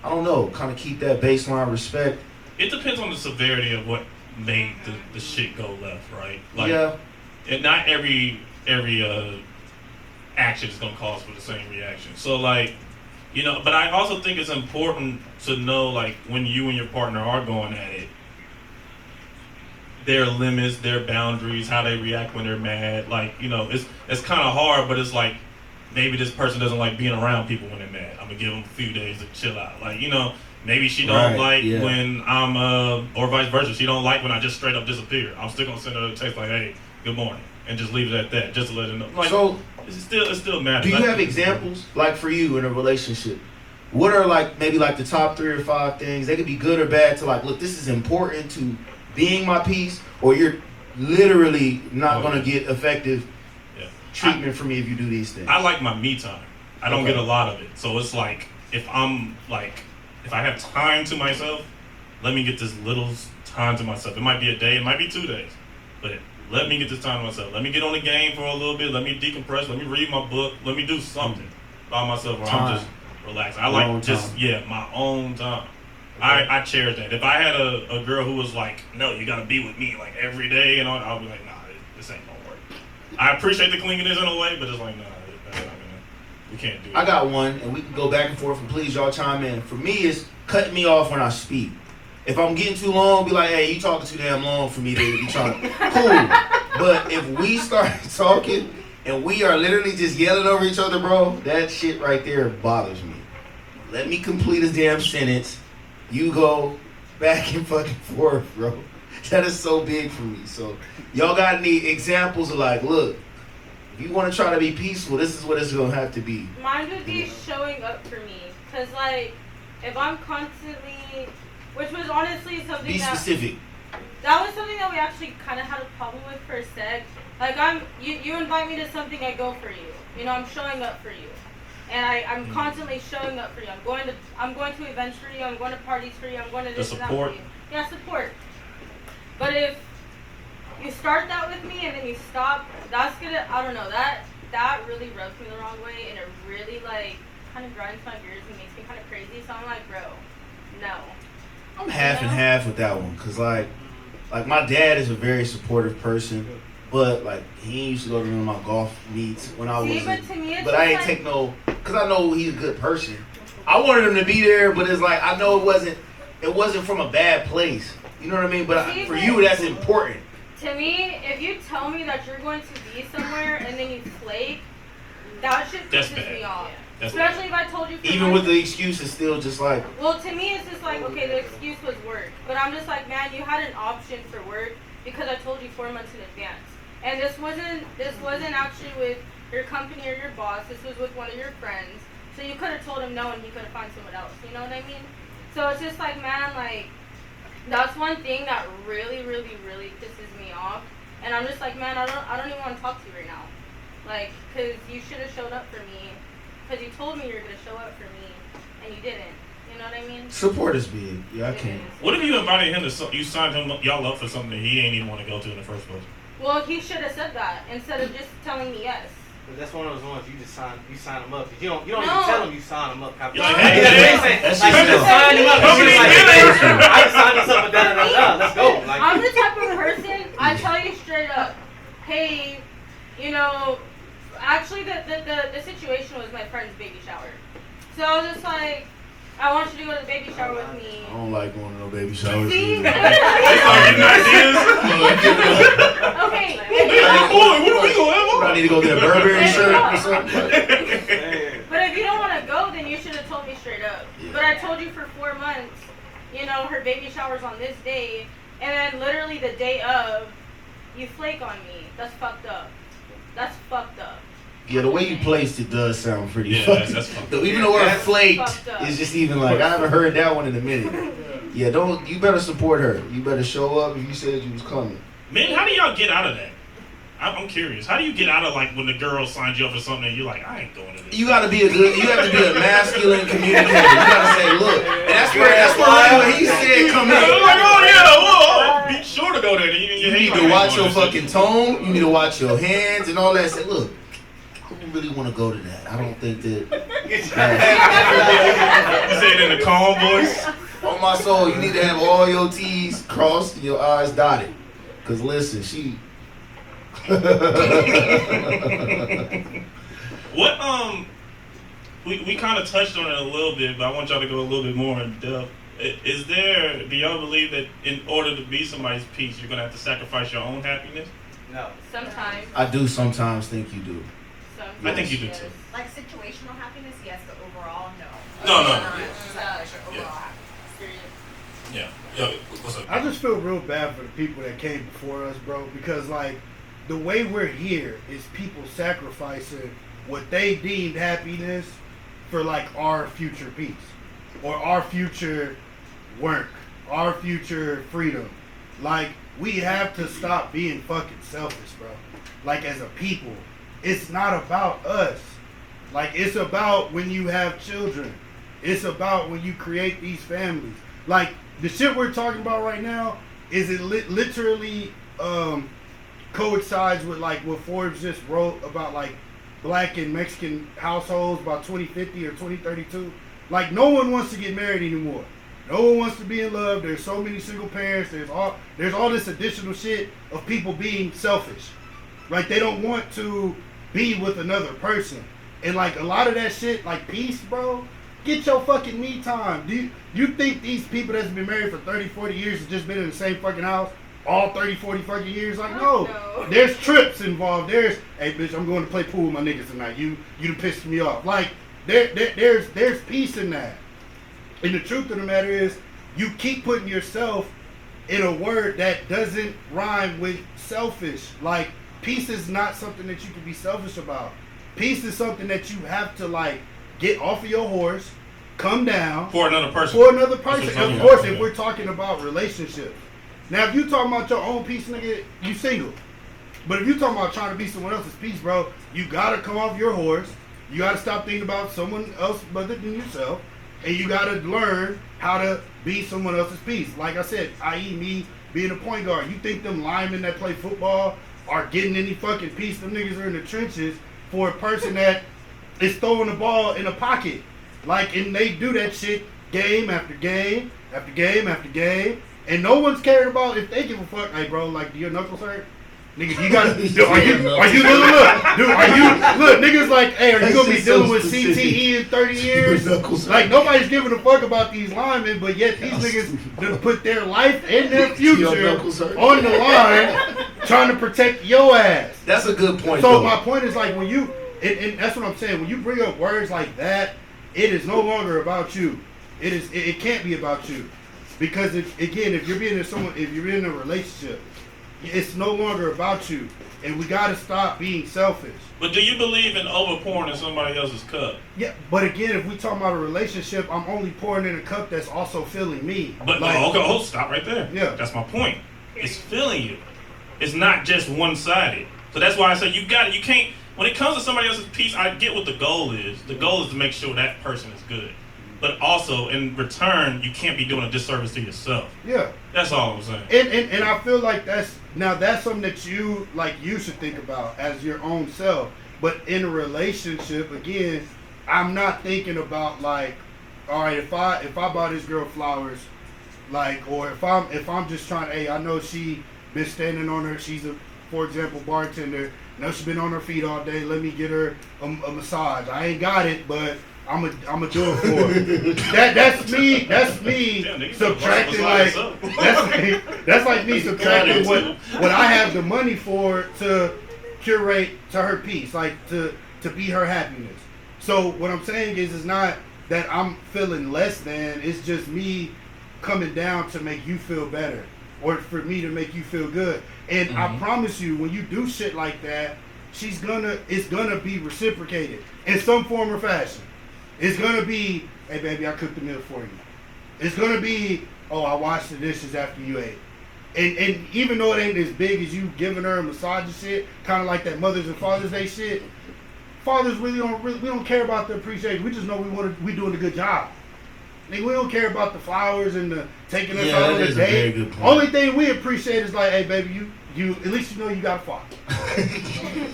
of keep that baseline respect. It depends on the severity of what made the shit go left, right? Like, yeah. And not every action is gonna cause for the same reaction. So like, but I also think it's important to know, like, when you and your partner are going at it, their limits, their boundaries, how they react when they're mad. Like, it's kind of hard, but it's like maybe this person doesn't like being around people when they're mad. I'm gonna give them a few days to chill out. Like, maybe she don't like when I'm, or vice versa. She don't like when I just straight up disappear. I'm still gonna send her a text like, hey, good morning, and just leave it at that, just to let her know. Like, So, it still matters. do you have examples, like for you in a relationship? What are maybe the top 3 or 5 things? They could be good or bad to look, this is important to being my peace, or you're literally not going to get effective treatment from me if you do these things. I like my me time. I don't get a lot of it. So it's like, if I have time to myself, let me get this little time to myself. It might be a day, it might be 2 days, but let me get this time to myself. Let me get on the game for a little bit. Let me decompress. Let me read my book. Let me do something by myself where I'm just relaxed. I like my own time. I cherish that. If I had a girl who was like, no, you gotta be with me like every day and all, I'll be like, nah, this ain't gonna work. I appreciate the clinginess in a way, but it's like, nah, we can't do it. I got one, and we can go back and forth, and please y'all chime in. For me, it's cutting me off when I speak. If I'm getting too long, be like, hey, you talking too damn long for me to be trying to, cool. But if we start talking and we are literally just yelling over each other, bro, that shit right there bothers me. Let me complete a damn sentence. You go back and fucking forth, bro. That is so big for me. So y'all got any examples of look, if you want to try to be peaceful, this is what it's going to have to be. Mine would be showing up for me. Because, if I'm constantly, which was honestly something Be specific. That was something that we actually kind of had a problem with for a sec. You invite me to something, I go for you. I'm showing up for you. And I'm constantly showing up for you. I'm going to events for you. I'm going to parties for you. I'm going to this and that for you. Yeah, support. But if you start that with me and then you stop, that's gonna, I don't know, that really rubs me the wrong way, and it really kind of grinds my gears and makes me kind of crazy. So I'm like, bro, no. I'm half and half with that one, cause like my dad is a very supportive person. But he used to go to my golf meets when I was. But I ain't take no, cause I know he's a good person. I wanted him to be there, but it's I know it wasn't from a bad place. You know what I mean? But for you, that's important. To me, if you tell me that you're going to be somewhere and then you flake, that shit pisses me off. Especially if I told you. Even with the excuse, it's still just Well, to me, it's just okay, the excuse was work, but I'm just man, you had an option for work because I told you 4 months in advance. And this wasn't actually with your company or your boss. This was with one of your friends. So you could have told him no, and he could have found someone else. You know what I mean? So it's just man, that's one thing that really, really, really pisses me off. And I'm just man, I don't even want to talk to you right now. Cause you should have showed up for me. Cause you told me you were gonna show up for me, and you didn't. You know what I mean? Support is big. Yeah, I can't. What if you invited him to you signed y'all up for something that he ain't even want to go to in the first place? Well, he should have said that instead of just telling me yes. But that's one of those ones you sign them up. You don't even tell them you sign them up. You're hey, that's just sign them up. I signed us up and da. Let's go. I'm the type of person, I tell you straight up, hey, actually the situation was my friend's baby shower. So I was just I want you to go to the baby shower with me. I don't like going to no baby showers. See? They start getting ideas. Okay. Boy, what are we going? I need to go get a Burberry shirt or something. But if you don't want to go, then you should have told me straight up. Yeah. But I told you for 4 months, her baby shower's on this day, and then literally the day of, you flake on me. That's fucked up. That's fucked up. Yeah, the way you placed it does sound pretty fucked up. Even the word flaked is just even I haven't heard that one in a minute. Yeah, you better support her. You better show up if you said you was coming. Man, how do y'all get out of that? I'm curious. How do you get out of when the girl signs you up for something and you're like, I ain't going to this? You have to be a masculine communicator. You gotta say, look, and that's where he said come in. I'm like, oh yeah, well, be sure to go there. You need to watch your fucking tone. You need to watch your hands and all that. Say, look, I don't really want to go to that. I don't think that. You say it in a calm voice. On my soul, you need to have all your T's crossed and your I's dotted. Cause listen, she. What we kind of touched on it a little bit, but I want y'all to go a little bit more in depth. Do y'all believe that in order to be somebody's peace, you're gonna have to sacrifice your own happiness? No. Sometimes. I do sometimes think you do. Sometimes. I think you do yes. too. Like situational happiness, yes, but overall, no. No, no. Not Yeah. sacrifice your Yeah. overall happiness. Yeah. Yo, what's up? I just feel real bad for the people that came before us, bro, because like the way we're here is people sacrificing what they deemed happiness for like our future peace or our future work, our future freedom. Like we have to stop being fucking selfish, bro. Like as a people, it's not about us. Like it's about when you have children. It's about when you create these families. Like the shit we're talking about right now is it literally coincides with like what Forbes just wrote about like black and Mexican households by 2050 or 2032. Like no one wants to get married anymore. No one wants to be in love. There's so many single parents. There's all this additional shit of people being selfish. Like they don't want to be with another person. And like a lot of that shit, like peace, bro. Get your fucking me time. Do you think these people that's been married for 30, 40 years have just been in the same fucking house all 30, 40 fucking years? Like, no. There's trips involved. There's, hey, bitch, I'm going to play pool with my niggas tonight. You done pissed me off. Like, there's peace in that. And the truth of the matter is, you keep putting yourself in a word that doesn't rhyme with selfish. Like, peace is not something that you can be selfish about. Peace is something that you have to, like, get off of your horse, come down. For another person. For another person. That's what Of I'm course, talking if we're talking about relationships. Now, if you talking about your own peace, nigga, you single. But if you talking about trying to be someone else's peace, bro, you gotta come off your horse. You gotta stop thinking about someone else other than yourself. And you gotta learn how to be someone else's peace. Like I said, i.e. me being a point guard. You think them linemen that play football are getting any fucking peace? Them niggas are in the trenches for a person that is throwing the ball in a pocket. Like, and they do that shit game after game after game after game. And no one's caring about if they give a fuck. Hey, bro, like, do your knuckles hurt? Nigga, you gotta, dude, are you, look, niggas like, hey, are you gonna be dealing with CTE in 30 years? Like, nobody's giving a fuck about these linemen, but yet these niggas done put their life and their future on the line trying to protect your ass. That's a good point. So though. my point is like when you, and that's what I'm saying, when you bring up words like that, it is no longer about you. It can't be about you. Because if you're in a relationship, it's no longer about you, and we gotta stop being selfish. But do you believe in overpouring in somebody else's cup? Yeah, but again, if we talking about a relationship, I'm only pouring in a cup that's also filling me. But like, okay, stop right there. Yeah. That's my point. It's filling you. It's not just one-sided. So that's why I say you can't, when it comes to somebody else's peace, I get what the goal is. The goal is to make sure that person is good. But also, in return, you can't be doing a disservice to yourself. Yeah. That's all I'm saying. And I feel like that's something that you should think about as your own self. But in a relationship, again, I'm not thinking about like, all right, if I buy this girl flowers, like, or if I'm just trying to, hey, I know she been standing on her, she's for example, bartender, I know she's been on her feet all day, let me get her a massage. I ain't got it, but I'm a do it for her. That's me subtracting like that's like me subtracting what I have the money for to curate to her peace, like to be her happiness. So what I'm saying is it's not that I'm feeling less than, it's just me coming down to make you feel better or for me to make you feel good. And I promise you, when you do shit like that, it's gonna be reciprocated in some form or fashion. It's gonna be, hey baby, I cooked the meal for you. It's gonna be, oh, I washed the dishes after you ate. And even though it ain't as big as you giving her a massage and shit, kind of like that Mother's and Father's Day shit, fathers we don't care about the appreciation. We just know we doing a good job. Nigga, we don't care about the flowers and the taking us out on a date. Only thing we appreciate is like, hey baby, you at least you know you got a father.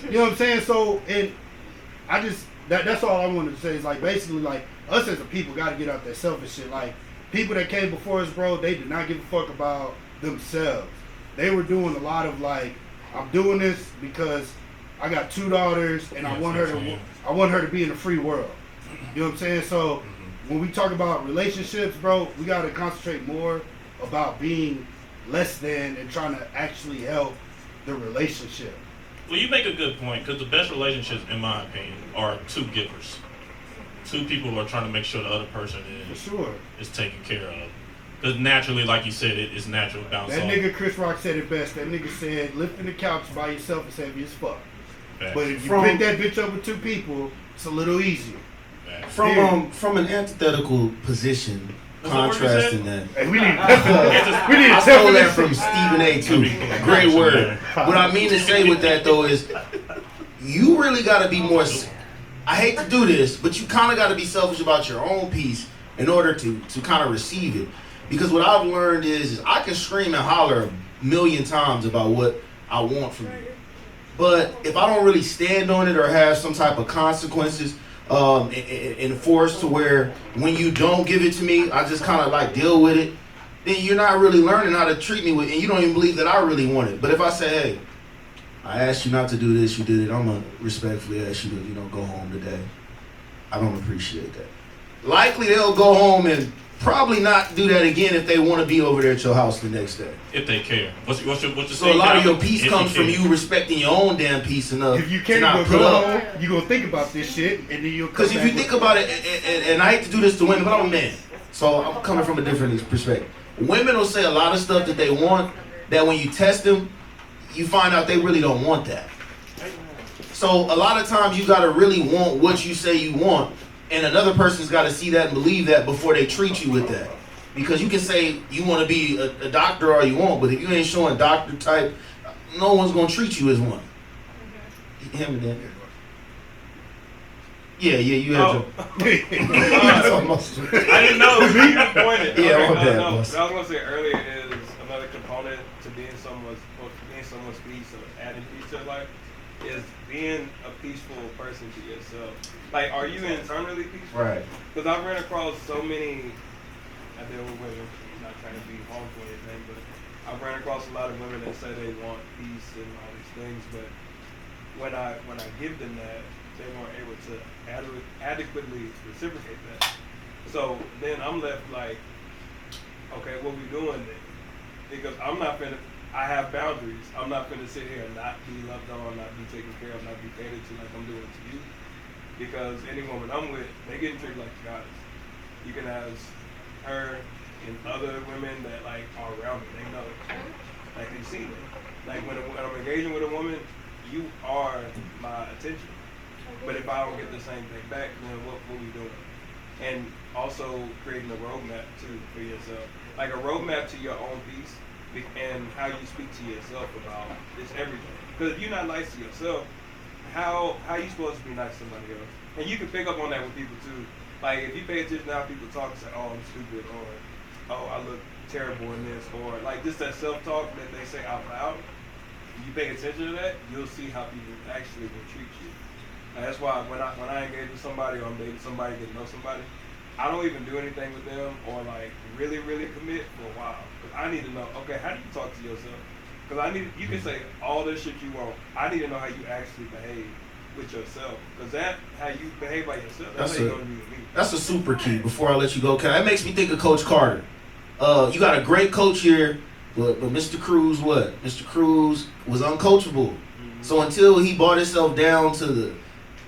You know what I'm saying? So, and I just. That's all I wanted to say is like basically like us as a people got to get out that selfish shit. Like people that came before us, bro, they did not give a fuck about themselves. They were doing a lot of like, I'm doing this because I got 2 daughters and I want her to be in a free world. You know what I'm saying? So when we talk about relationships, bro, we gotta concentrate more about being less than and trying to actually help the relationship. Well, you make a good point because the best relationships, in my opinion, are two givers. Two people who are trying to make sure the other person For sure. is taken care of. Because naturally, like you said, it's natural to bounce That off. nigga Chris Rock said it best. That nigga said lifting the couch by yourself is heavy as fuck. Facts. But if you From- pick that bitch up with two people, it's a little easier. Facts. From an antithetical position, What's the word you contrasting said? that. Hey, we need we need I to stole tell that from Stephen A. too. Great word. What I mean to say with that though is, you really got to be more. I hate to do this, but you kind of got to be selfish about your own peace in order to kind of receive it. Because what I've learned is I can scream and holler a million times about what I want from you, but if I don't really stand on it or have some type of consequences enforced to where when you don't give it to me, I just kind of like deal with it, then you're not really learning how to treat me with, and you don't even believe that I really want it. But if I say, hey, I asked you not to do this, you did it, I'm gonna respectfully ask you to, go home today. I don't appreciate that. Likely they'll go home and probably not do that again if they want to be over there at your house the next day. If they care. What's your So a lot of your peace comes from you respecting your own damn peace enough If you to can't not go put up. home, you gonna think about this shit, and then you'll. Because if you think about it, and I hate to do this to women, but I'm a man, so I'm coming from a different perspective. Women will say a lot of stuff that they want, that when you test them, you find out they really don't want that. So a lot of times you gotta really want what you say you want, and another person's gotta see that and believe that before they treat you with that. Because you can say you want to be a doctor all you want, but if you ain't showing doctor type, no one's gonna treat you as one. Him and that. Yeah, you had Oh. Almost. I didn't know. You pointed. Yeah, Okay, my bad, no. boss. What I was gonna say earlier is another component to being someone's peace or adding peace to their life is being a peaceful person to yourself. Like, are you internally peaceful? Right. Because I've run across so many. I deal with women. I'm not trying to be harmful or anything, but I've run across a lot of women that say they want peace and all these things, but when I give them that, they weren't able to adequately reciprocate that. So then I'm left like, okay, what we doing then? Because I have boundaries. I'm not finna sit here and not be loved on, not be taken care of, not be catered to like I'm doing to you. Because any woman I'm with, they getting treated like a goddess. You can ask her and other women that like are around me, they know it. Like they see me. Like when I'm engaging with a woman, you are my attention. But if I don't get the same thing back, then what we doing? And also creating a roadmap too for yourself. Like a roadmap to your own peace and how you speak to yourself about it's everything. Because if you're not nice to yourself, how you supposed to be nice to somebody else? And you can pick up on that with people too. Like if you pay attention to how people talk and say, oh, I'm stupid, or oh, I look terrible in this, or like just that self-talk that they say out loud, if you pay attention to that, you'll see how people actually will treat you. And that's why when I engage with somebody or I'm dating somebody, get to know somebody, I don't even do anything with them or like really, really commit for a while. Because I need to know, okay, how do you talk to yourself? Because you can say all this shit you want. I need to know how you actually behave with yourself. Because that, how you behave by yourself, that's how you're going to be with me. That's a super key before I let you go. That makes me think of Coach Carter. You got a great coach here, but Mr. Cruz, what? Mr. Cruz was uncoachable. Mm-hmm. So until he brought himself down to the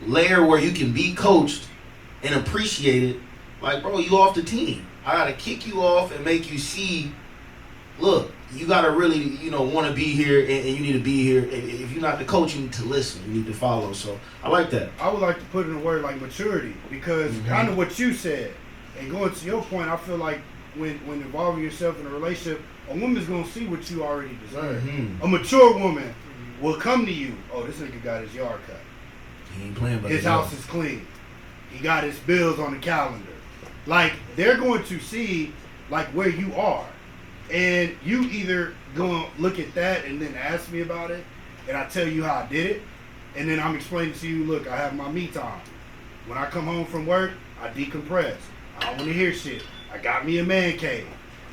layer where you can be coached and appreciated, like, bro, you off the team. I got to kick you off and make you see, look, you got to really, want to be here and you need to be here. If you're not the coach, you need to listen. You need to follow. So I like that. I would like to put in a word like maturity because kind of what you said. And going to your point, I feel like when involving yourself in a relationship, a woman's going to see what you already deserve. Mm-hmm. A mature woman will come to you. Oh, this nigga got his yard cut. He ain't playing by his house is clean. He got his bills on the calendar. Like, they're going to see, like, where you are. And you either going to look at that and then ask me about it, and I tell you how I did it, and then I'm explaining to you, look, I have my me time. When I come home from work, I decompress. I don't want to hear shit. I got me a man cave.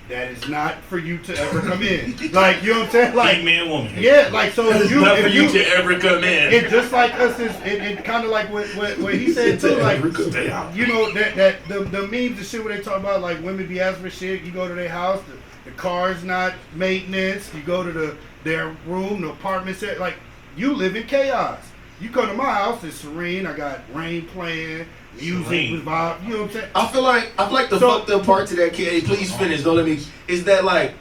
that is not for you to ever come in. Like, you know what I'm saying? Like, Like man, woman. yeah, like, so It's if you, not for if you you, to ever come in. it just like us is it kind of like what he said too, like, Stay out. you know, that the memes and shit where they talk about like women be asking for shit. You go to their house, the car's not maintenance. You go to their room, the apartment set. Like, you live in chaos. You come to my house, it's serene. I got rain playing, music Serene. with vibe. You know what I'm saying? I feel like the So- fucked up part to that kid. Hey, please finish. Don't let me. Is that like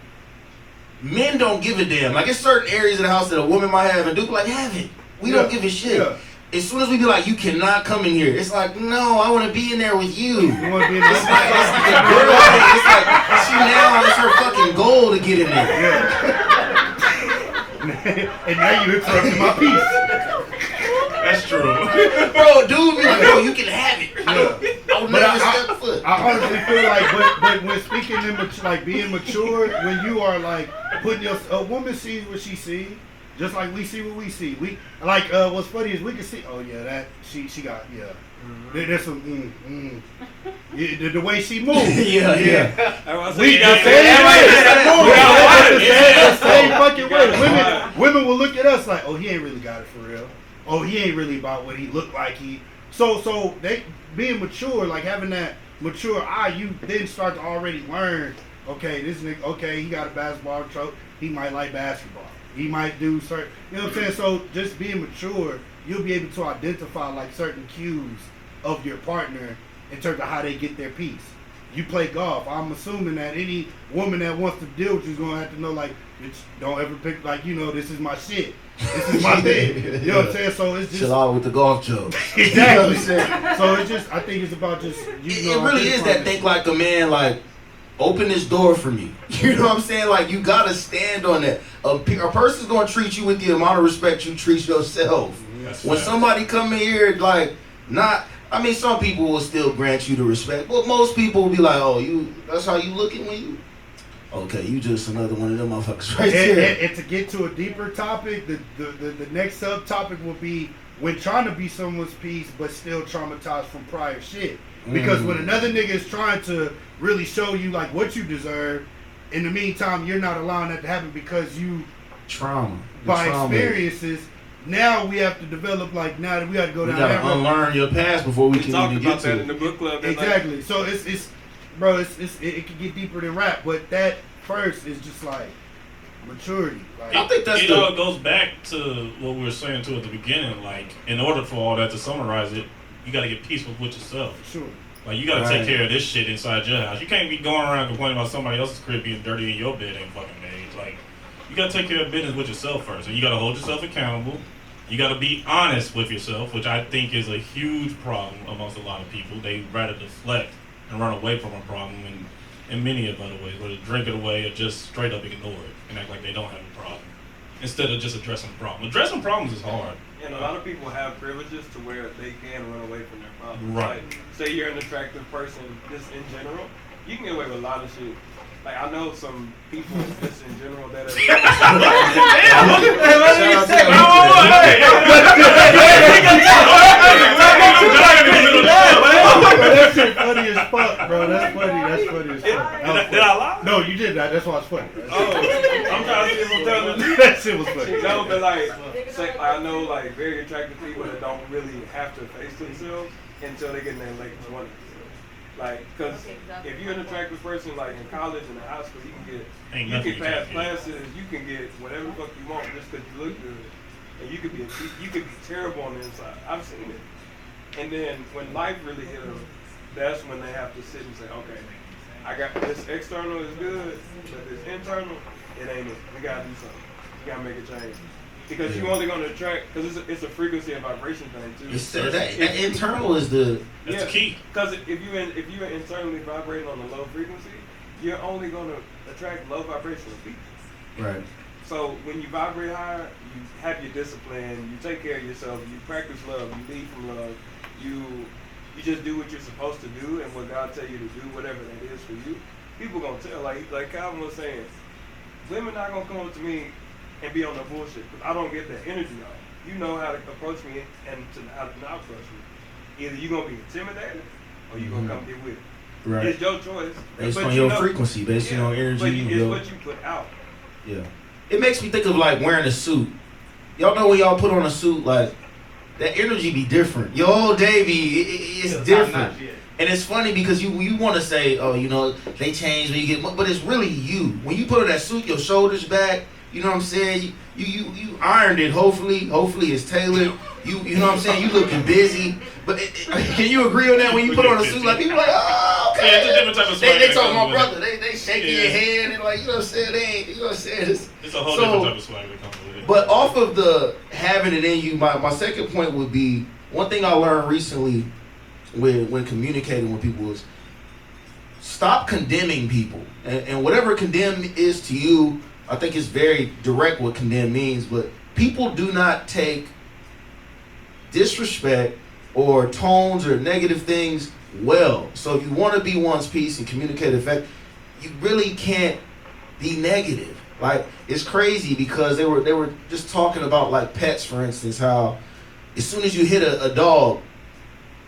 men don't give a damn? Like, it's certain areas of the house that a woman might have, and Duke like have it. We don't give a shit. Yeah. As soon as we be like, you cannot come in here. It's like, no, I want to be in there with you. You want to be in It's like a girl thing. It's like she now it's her fucking goal to get in there. And now you interrupted my peace. That's true. Bro, dude, be like, no, you can have it. I'll But never step foot. I honestly feel like, but when speaking in like being mature, when you are like putting a woman sees what she sees, just like we see what we see. We like what's funny is we can see. Oh yeah, that she got There's some yeah, the way she moves. Yeah. We got the same fucking way. Women will look at us like, oh, he ain't really got it for real. Oh, he ain't really about what he looked like. So they being mature, like having that mature eye, you then start to already learn. Okay, this nigga. Okay, he got a basketball trophy. He might like basketball. He might do certain. You know what I'm saying? So just being mature, you'll be able to identify like certain cues of your partner in terms of how they get their piece. You play golf. I'm assuming that any woman that wants to deal with you is gonna have to know like, bitch, don't ever pick like, you know, this is my shit. This is my thing. You know what I'm saying? So it's just Chill out with the golf jokes. exactly. You know what I'm saying? So it's just, I think it's about just It really is that think like a man, like, open this door for me. You know what I'm saying? Like, you gotta stand on that. A person's gonna treat you with the amount of respect you treat yourself. That's When facts. somebody come in here, like, not, I mean, some people will still grant you the respect, but most people will be like, oh, that's how you looking when you, okay, you just another one of them motherfuckers right there. And to get to a deeper topic, the next subtopic will be when trying to be someone's piece, but still traumatized from prior shit. Because when another nigga is trying to really show you like what you deserve, in the meantime, you're not allowing that to happen because you, Trauma. The by trauma. experiences, now we have to develop like, now that we have to go We down gotta that road. unlearn your past before we We can talked even about get that to in the it. book club. that night. Exactly. So it's bro, it can get deeper than rap, but that first is just like maturity. Like, I think that's it the- all goes back to what we were saying too at the beginning. Like, in order for all that to summarize it, you got to get peaceful with yourself. sure. Like, you got to Right. take care of this shit inside your house. You can't be going around complaining about somebody else's crib being dirty and your bed ain't fucking made. Like, you got to take care of business with yourself first, and you got to hold yourself accountable. You got to be honest with yourself, which I think is a huge problem amongst a lot of people. They rather deflect and run away from a problem in many of other ways, whether drink it away or just straight up ignore it and act like they don't have a problem instead of just addressing the problem. Addressing problems is hard. And a lot of people have privileges to where they can run away from their problems. Right. Like, say you're an attractive person, just in general, you can get away with a lot of shit. Like, I know some people just in general that are. That shit funny as fuck, bro. That's funny. That's funny as fuck. Did I lie? No, you did that. That's why it's funny. Oh, I'm trying to see if I'm telling the truth. That shit was funny. No, but like, say, I know like very attractive people that don't really have to face themselves until they get in their late 20s. Like, cause if you're an attractive person, like in college and in high school, Ain't you nothing can you pass can't get. classes, you can get whatever the fuck you want just cause you look good, and you could be terrible on the inside. I've seen it. And then when life really hit them, that's when they have to sit and say, okay, I got this external is good, but this internal, it ain't it. We gotta do something. We gotta make a change. Because you only gonna attract, because it's a frequency and vibration thing too. It's that internal is the That's the key. Because if you're internally vibrating on a low frequency, you're only gonna attract low vibrational people. right. So when you vibrate higher, you have your discipline, you take care of yourself, you practice love, you lead from love, you just do what you're supposed to do and what God tell you to do, whatever that is for you. People gonna tell, like Calvin was saying, women not gonna come up to me and be on the bullshit because I don't get that energy off. You know how to approach me and how to not approach me. Either you gonna be intimidated or you gonna come get with it. Right. It's your choice. Based But on you your know- frequency, based on your energy. But it's your- what you put out. Yeah. It makes me think of like wearing a suit. Y'all know when y'all put on a suit, like that energy be different. Your whole day it's different. And it's funny because you want to say, oh, you know, they change when you get, but it's really you. When you put on that suit, your shoulders back. You know what I'm saying? You ironed it. Hopefully it's tailored. You know what I'm saying? You looking busy. But can you agree on that when you put on a suit? Like people like, oh, okay. Yeah, it's a different type of swag. They that talk comes my with brother. it. They shaking your hand and like, you know what I'm saying? They ain't, you know what I'm saying? It's a whole So- different type of swag that comes with it. But off of the having it in you, my second point would be one thing I learned recently when communicating with people is stop condemning people. And whatever condemn is to you, I think it's very direct what condemn means, but people do not take disrespect or tones or negative things well. So if you want to be one's piece and communicate effect, you really can't be negative. Like, it's crazy because they were just talking about like pets, for instance, how as soon as you hit a dog,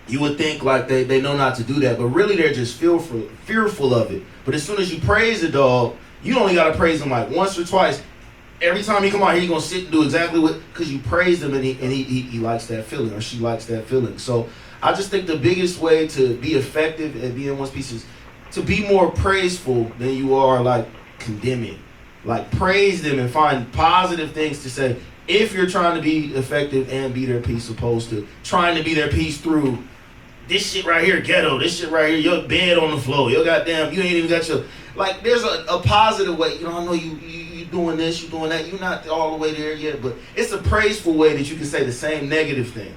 you would think like they know not to do that, but really they're just fearful of it. But as soon as you praise a dog, you only gotta praise him like once or twice. Every time he come out here, he's gonna sit and do exactly what, because you praised him and he likes that feeling, or she likes that feeling. So I just think the biggest way to be effective at being one's piece is to be more praiseful than you are like condemning. Like, praise them and find positive things to say if you're trying to be effective and be their piece, opposed to trying to be their piece through this shit right here, ghetto, this shit right here, your bed on the floor, your goddamn, you ain't even got your, like, there's a positive way, you know, I know you doing this, you doing that, you're not all the way there yet, but it's a praiseful way that you can say the same negative thing,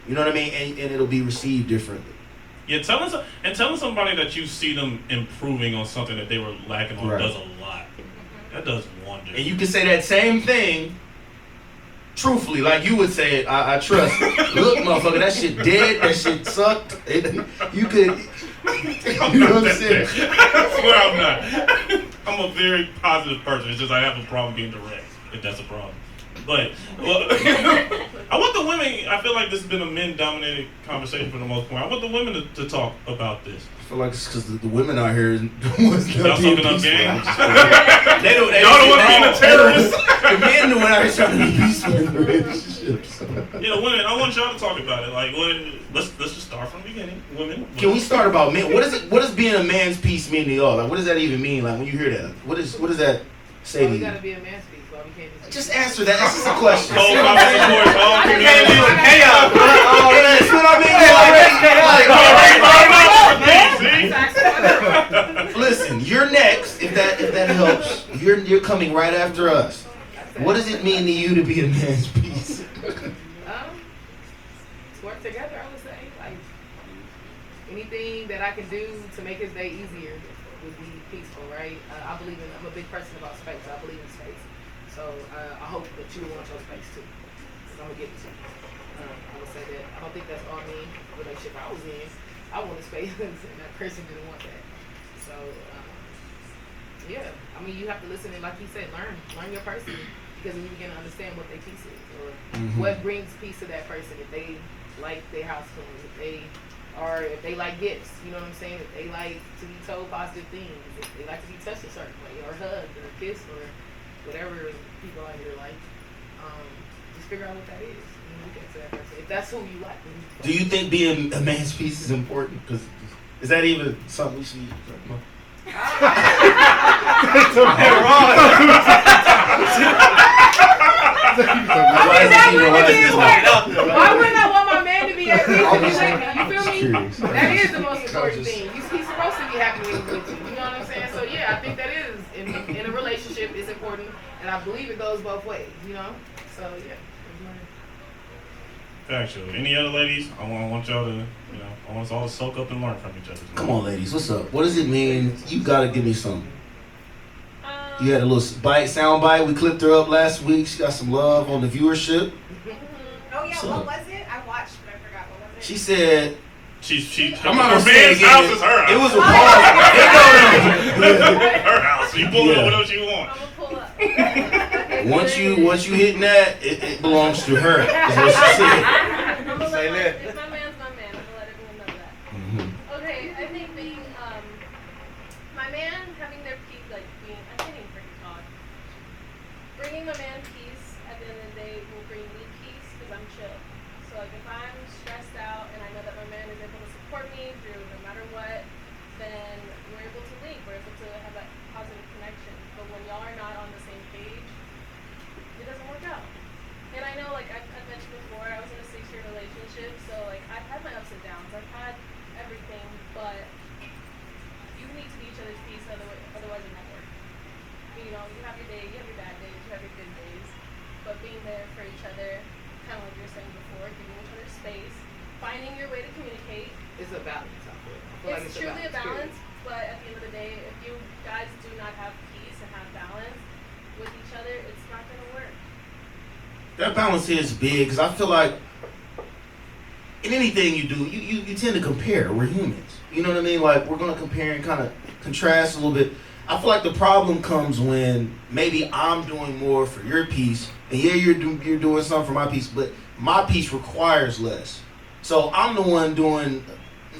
you know what I mean, and it'll be received differently. Yeah, telling somebody that you see them improving on something that they were lacking on Right. does a lot. That does wonders. And you can say that same thing truthfully, like you would say it, I trust. Look, motherfucker, that shit dead, that shit sucked. You could, you know what I'm saying? I swear I'm not. I'm a very positive person. It's just I have a problem being direct, if that's a problem. But well, I want the women, I feel like this has been a men-dominated conversation for the most part. I want the women to talk about this. I feel like it's because the women out here was Y'all soaking up game? Y'all don't want to be the terrorists. The men the one out here trying to be peaceful in the relationships. Yeah, women, I want y'all to talk about it. Like, let's just start from the beginning. Women. Can we start about men? What does being a man's piece mean to y'all? Like, what does that even mean? Like, when you hear that, what does that say Well, to we you? gotta be a man's piece, so we can't Just answer that. That's just a question. Cold coffee supports all community. Chaos. Oh, that's what I mean. Listen, you're next. If that helps, you're coming right after us. What does it mean to you to be a man's piece? work together, I would say. Like, anything that I can do to make his day easier would be peaceful, right? I'm a big person about space. I believe in space. So I hope that you want your space too. Because I'm going to give it to you. I would say that. I don't think that's all me. The relationship I was in, I wanted space, and that person didn't want that. So, yeah. I mean, you have to listen and, like you said, learn your person. Because then you begin to understand what their piece is, or what brings peace to that person. If they like their house clean, if they like gifts, you know what I'm saying? If they like to be told positive things, if they like to be touched a certain way, or hugged, or kissed, or whatever people out here like, just figure out what that is. You know, get to that person. If that's who you like. Do you think being a man's piece is important? Because is that even something we should talk about? Why wouldn't I want my man to be at peace with me? You feel me? Curious. That is the most important thing. He's supposed to be happy with you. You know what I'm saying? So yeah, I think that is in a relationship is important, and I believe it goes both ways. You know? So yeah. Actually, any other ladies? I want y'all to, I want us all to soak up and learn from each other. Come on, ladies. What's up? What does it mean? You gotta give me something. You had a little sound bite. We clipped her up last week. She got some love on the viewership. Oh yeah, So- what was it? I watched, but I forgot what was it. She said, I'm not gonna say it again. house is her house. It was a pause. her house. You pull up whatever you want. I'm gonna pull up. Once you hitting that, it belongs to her. Is what she said. I'm gonna Say let that. if my man's my man. I'm gonna let everyone know that. Okay, I think being relationship, so like I've had my ups and downs, I've had everything, but you need to be each other's piece, otherwise it won't work. You know, you have your day, you have your bad days, you have your good days, but being there for each other, kind of like you were saying before, giving each other space, finding your way to communicate. It's a balance. I feel like It's truly a balance, but at the end of the day, if you guys do not have peace and have balance with each other, it's not going to work. That balance is big because I feel like in anything you do, you tend to compare. We're humans. You know what I mean? Like, we're going to compare and kind of contrast a little bit. I feel like the problem comes when maybe I'm doing more for your piece, and yeah, you're doing something for my piece, but my piece requires less. So I'm the one doing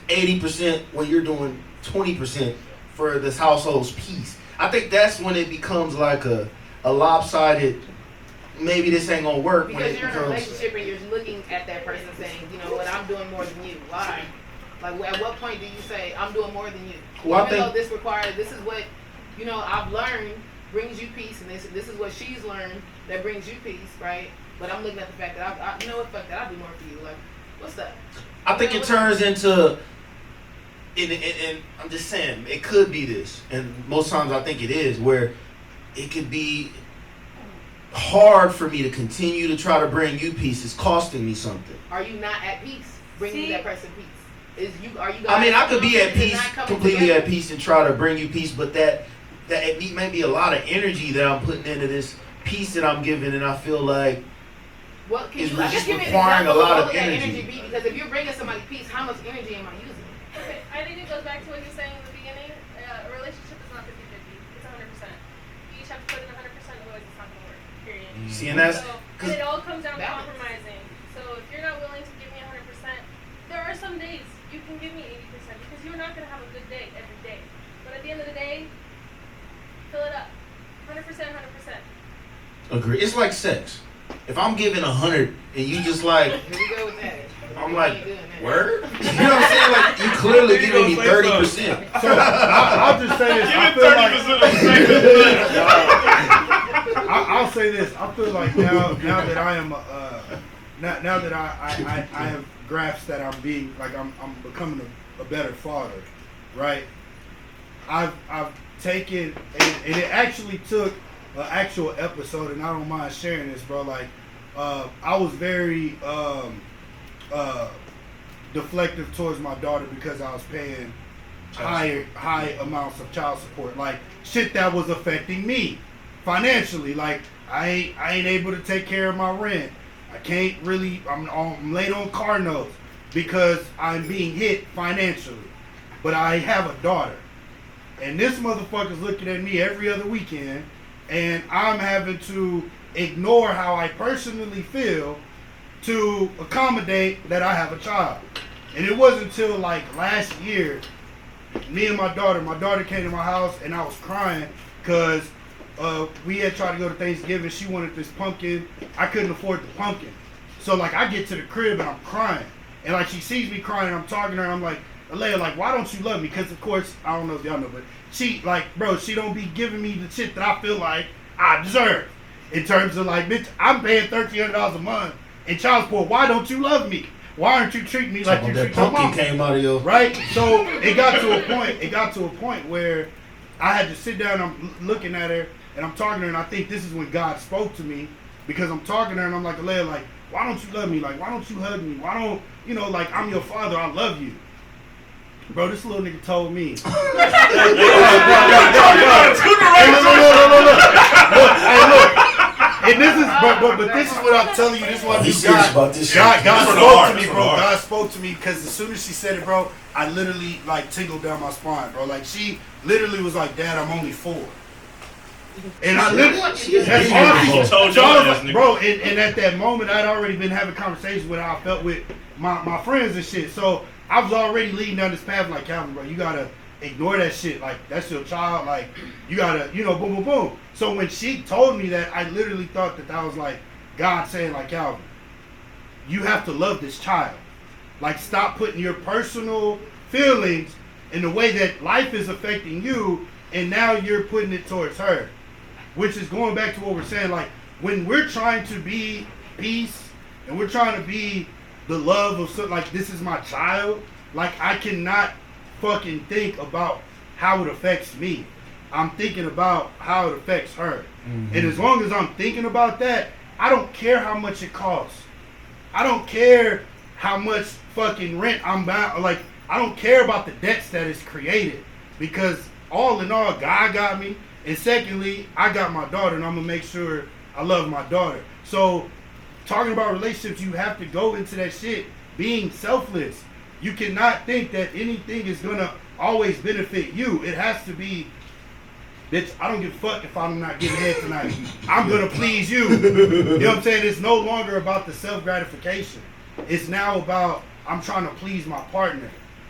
80% when you're doing 20% for this household's piece. I think that's when it becomes like a lopsided, maybe this ain't gonna work. Because when it you're in a becomes, relationship and you're looking at that person saying, you know what, I'm doing more than you. Why? Like, at what point do you say, I'm doing more than you? Well, Even though this is what, you know, I've learned brings you peace, and this is what she's learned that brings you peace, right? But I'm looking at the fact that I you know what, fuck that, I'll do more for you. Like, what's that? I think it turns into, and I'm just saying, it could be this, and most times I think it is, where it could be hard for me to continue to try to bring you peace. It's costing me something. Are you not at peace bringing that person peace? Are you guys? I mean, I could be at peace, completely together? at peace, and try to bring you peace, but that it may be a lot of energy that I'm putting into this peace that I'm giving, and I feel like What can it's you just give me an requiring example a lot what of would that energy. be? Because if you're bringing somebody peace, how much energy am I using? Okay, I think it goes back to what you were saying in the beginning. A relationship is not 50-50. It's 100%. You each have to put in 100%, otherwise it's not going to work. Period. See, and that's So, it all comes down to balance. compromising. So if you're not willing to give me 100%, there are some days you can give me 80% because you're not going to have a good day every day. But at the end of the day, fill it up. 100%, 100%. agree. It's like sex. If I'm giving 100 and you just like, Here we go with that. I'm We like, ain't doing that. word? You know what I'm saying? Like, you clearly giving me 30%. So I'll just say this. I feel like I'll say this. I feel like now that I am now that I have grasped that I'm becoming a better father, right? I've taken and it actually took an actual episode, and I don't mind sharing this, bro. Like I was very deflective towards my daughter because I was paying high amounts of child support, like shit that was affecting me financially. Like I ain't able to take care of my rent. I can't really. I'm late on car notes because I'm being hit financially. But I have a daughter, and this motherfucker's looking at me every other weekend, and I'm having to ignore how I personally feel to accommodate that I have a child. And it wasn't until like last year, me and my daughter came to my house and I was crying because we had tried to go to Thanksgiving. She wanted this pumpkin. I couldn't afford the pumpkin. So like I get to the crib and I'm crying. And like she sees me crying and I'm talking to her and I'm like, Alea, like, why don't you love me? Because of course, I don't know if y'all know, but she like, bro, she don't be giving me the shit that I feel like I deserve. In terms of like, bitch, I'm paying $1,300 a month in child support. Why don't you love me? Why aren't you treating me like you that treat your pumpkin mom? came out of your Right? So it got to a point. It got to a point where I had to sit down. I'm looking at her and I'm talking to her, and I think this is when God spoke to me because I'm talking to her and I'm like, Alea, like, why don't you love me? Like, why don't you hug me? Why don't like I'm your father? I love you. Bro, this little nigga told me. Look, and this is, but this is what I'm telling you. This is what He's serious about this shit. God From the spoke heart, to me, from bro. the heart. God spoke to me because as soon as she said it, bro, I literally like tingled down my spine, bro. Like she literally was like, "Dad, I'm only 4." And I literally, that's He told so you I was ass like, nigga. bro, and at that moment, I'd already been having conversations with how I felt with my friends and shit. So I was already leading down this path like, Calvin, bro, you gotta ignore that shit. Like, that's your child. Like, you gotta, boom, boom, boom. So when she told me that, I literally thought that was like God saying, like, Calvin, you have to love this child. Like, stop putting your personal feelings in the way that life is affecting you, and now you're putting it towards her. Which is going back to what we're saying, like, when we're trying to be peace, and we're trying to be the love of something like this is my child, like I cannot fucking think about how it affects me. I'm thinking about how it affects her. And as long as I'm thinking about that, I don't care how much it costs. I don't care how much fucking rent I'm bound. Like, I don't care about the debts that is created. Because all in all, God got me. And secondly, I got my daughter, and I'm going to make sure I love my daughter. So, talking about relationships, you have to go into that shit being selfless. You cannot think that anything is going to always benefit you. It has to be, bitch, I don't give a fuck if I'm not getting head tonight. I'm going to please you. You know what I'm saying? It's no longer about the self-gratification. It's now about, I'm trying to please my partner.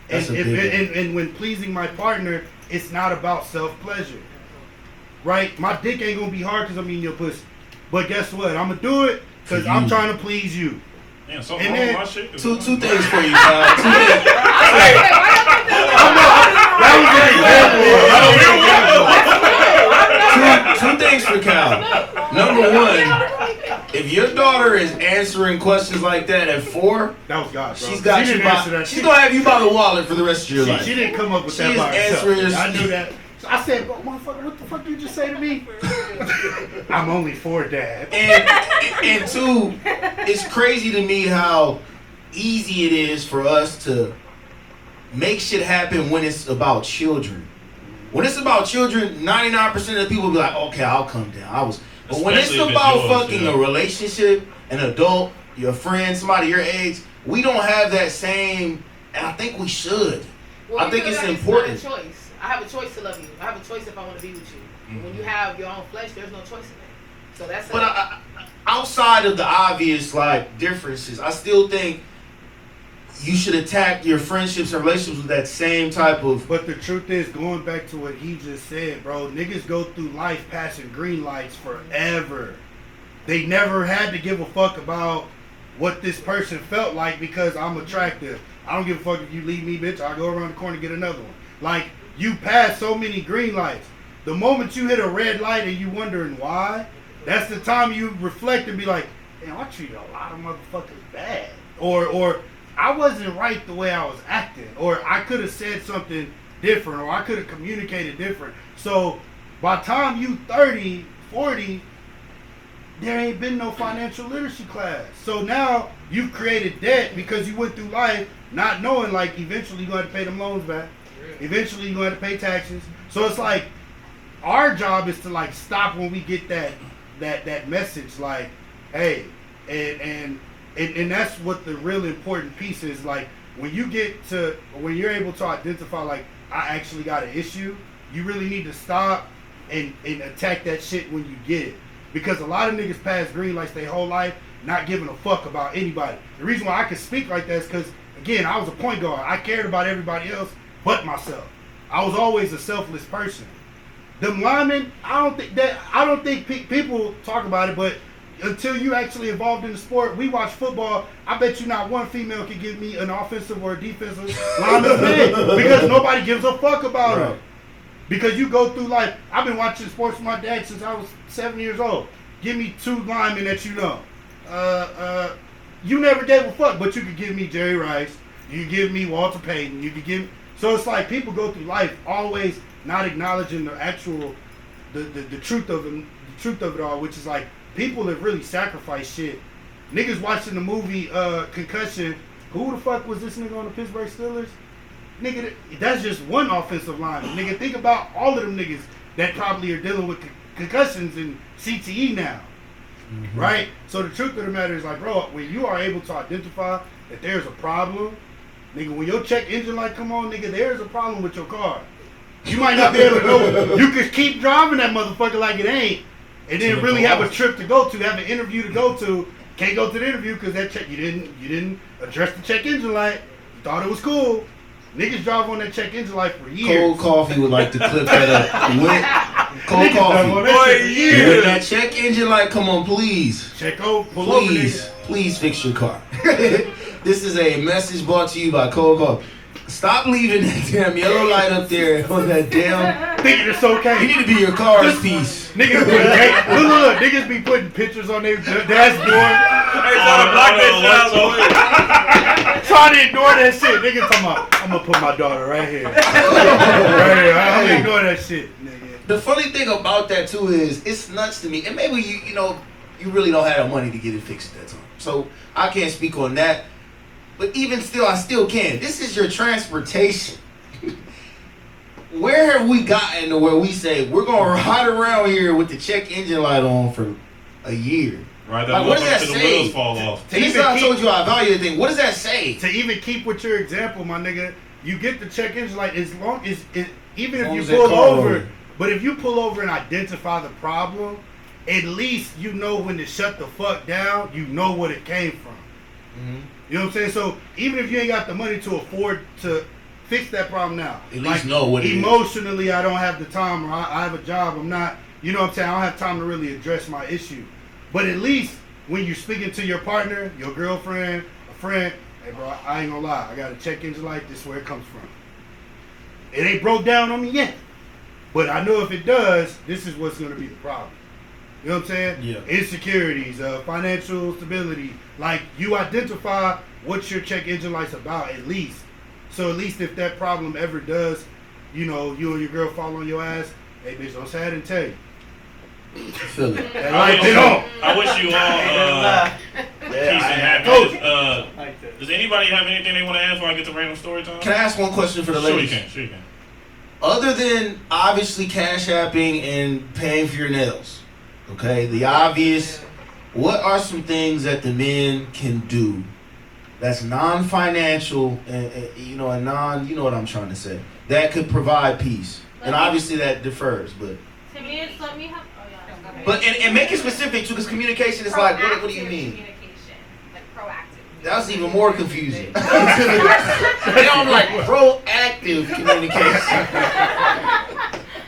And when pleasing my partner, it's not about self-pleasure. Right? My dick ain't going to be hard because I'm eating your pussy. But guess what? I'm going to do it because I'm trying to please you. Yeah, so and then, my shit two things for you, Kyle. Two things for Kyle. Number one, if your daughter is answering questions like that at 4, that was God, bro. She's got you by, she's gonna have you by the wallet for the rest of your life. She didn't come up with that by herself. I knew that. So I said, motherfucker, what the fuck did you just say to me? I'm only 4, Dad. And 2, it's crazy to me how easy it is for us to make shit happen when it's about children. When it's about children, 99% of the people be like, okay, I'll come down. But when it's about fucking a relationship, an adult, your friend, somebody your age, we don't have that same, and I think we should. Well, I think it's important. It's not a choice. I have a choice to love you. I have a choice if I want to be with you. When you have your own flesh, there's no choice in that. So that's. But outside of the obvious like differences, I still think you should attack your friendships and relationships with that same type of. But the truth is, going back to what he just said, bro, niggas go through life passing green lights forever. They never had to give a fuck about what this person felt like because I'm attractive. I don't give a fuck if you leave me, bitch. I'll go around the corner and get another one. Like, you pass so many green lights. The moment you hit a red light and you wondering why, that's the time you reflect and be like, damn, I treated a lot of motherfuckers bad. Or I wasn't right the way I was acting. Or I could have said something different. Or I could have communicated different. So by the time you 30, 40, there ain't been no financial literacy class. So now you've created debt because you went through life not knowing like eventually you're going to have to pay them loans back. Eventually you're going to have to pay taxes. So it's like our job is to like stop when we get that message like, hey, and that's what the really important piece is. Like when you're able to identify like I actually got an issue, you really need to stop and attack that shit when you get it. Because a lot of niggas pass green lights their whole life not giving a fuck about anybody. The reason why I can speak like that is because, again, I was a point guard. I cared about everybody else but myself. I was always a selfless person. Them linemen, I don't think people talk about it, but until you actually involved in the sport, we watch football, I bet you not one female can give me an offensive or defensive lineman name because nobody gives a fuck about them. Because you go through life. I've been watching sports with my dad since I was 7 years old. Give me 2 linemen that you know. You never gave a fuck, but you could give me Jerry Rice. You could give me Walter Payton. You could give. So it's like people go through life always not acknowledging the actual, the truth of it, the truth of it all, which is like people have really sacrificed shit. Niggas watching the movie Concussion. Who the fuck was this nigga on the Pittsburgh Steelers? Nigga, that's just one offensive lineman. Nigga, think about all of them niggas that probably are dealing with concussions and CTE now. Mm-hmm. Right? So the truth of the matter is like, bro, when you are able to identify that there's a problem, nigga, when your check engine light come on, nigga, there's a problem with your car. You might not be able to know. You could keep driving that motherfucker like it ain't, and then really have a trip to go to, have an interview to go to. Can't go to the interview because that check you didn't address the check engine light. You thought it was cool. Niggas drive on that check engine light for years. Cold Coffee would like to clip that up. Cold Coffee. When that check engine light come on, please. Please fix your car. This is a message brought to you by Cold Coffee. Stop leaving that damn yellow light up there on that damn. Thinking it's okay. You need to be your car's piece. Niggas be niggas be putting pictures on their dashboard. Hey, trying to block that shit out the way. Trying to ignore that shit. Nigga talking about, I'm gonna put my daughter right here. Right here. I'm gonna ignore that shit, nigga. The funny thing about that too is it's nuts to me, and maybe you really don't have the money to get it fixed at that time. So I can't speak on that. But even still, I still can. This is your transportation. Where have we gotten to where we say we're gonna ride around here with the check engine light on for a year? Right, Like, what does that till the say? wheels fall off. And this is how I told you I value the thing. What does that say? To even keep with your example, my nigga, you get the check engine light as long as it, even if long you as that pull car over. rolling. But if you pull over and identify the problem, at least you know when to shut the fuck down. You know what it came from. Mm-hmm. You know what I'm saying? So even if you ain't got the money to afford to fix that problem now, At least know what it is. emotionally, I don't have the time, or I have a job. I'm not. You know what I'm saying? I don't have time to really address my issue. But at least when you're speaking to your partner, your girlfriend, a friend, hey bro, I ain't gonna lie, I got a check engine light. This is where it comes from. It ain't broke down on me yet, but I know if it does, this is what's gonna be the problem. You know what I'm saying? Yeah. Insecurities, financial stability. Like, you identify what your check engine light's about at least. So at least if that problem ever does, you and your girl fall on your ass, hey bitch, don't say I didn't tell you. Feel it. That light been on. I wish you all peace and happiness. Does anybody have anything they want to add before I get to random story time? Can I ask one question for the ladies? Sure you can. Other than obviously cash apping and paying for your nails, okay, the obvious, what are some things that the men can do that's non-financial and non, you know what I'm trying to say, that could provide peace? And obviously that differs, but To me, it's let me have. Oh yeah. but and make it specific too, because communication is like, what do you mean? Communication, like proactive. That's even more confusing. Now I'm like proactive communication.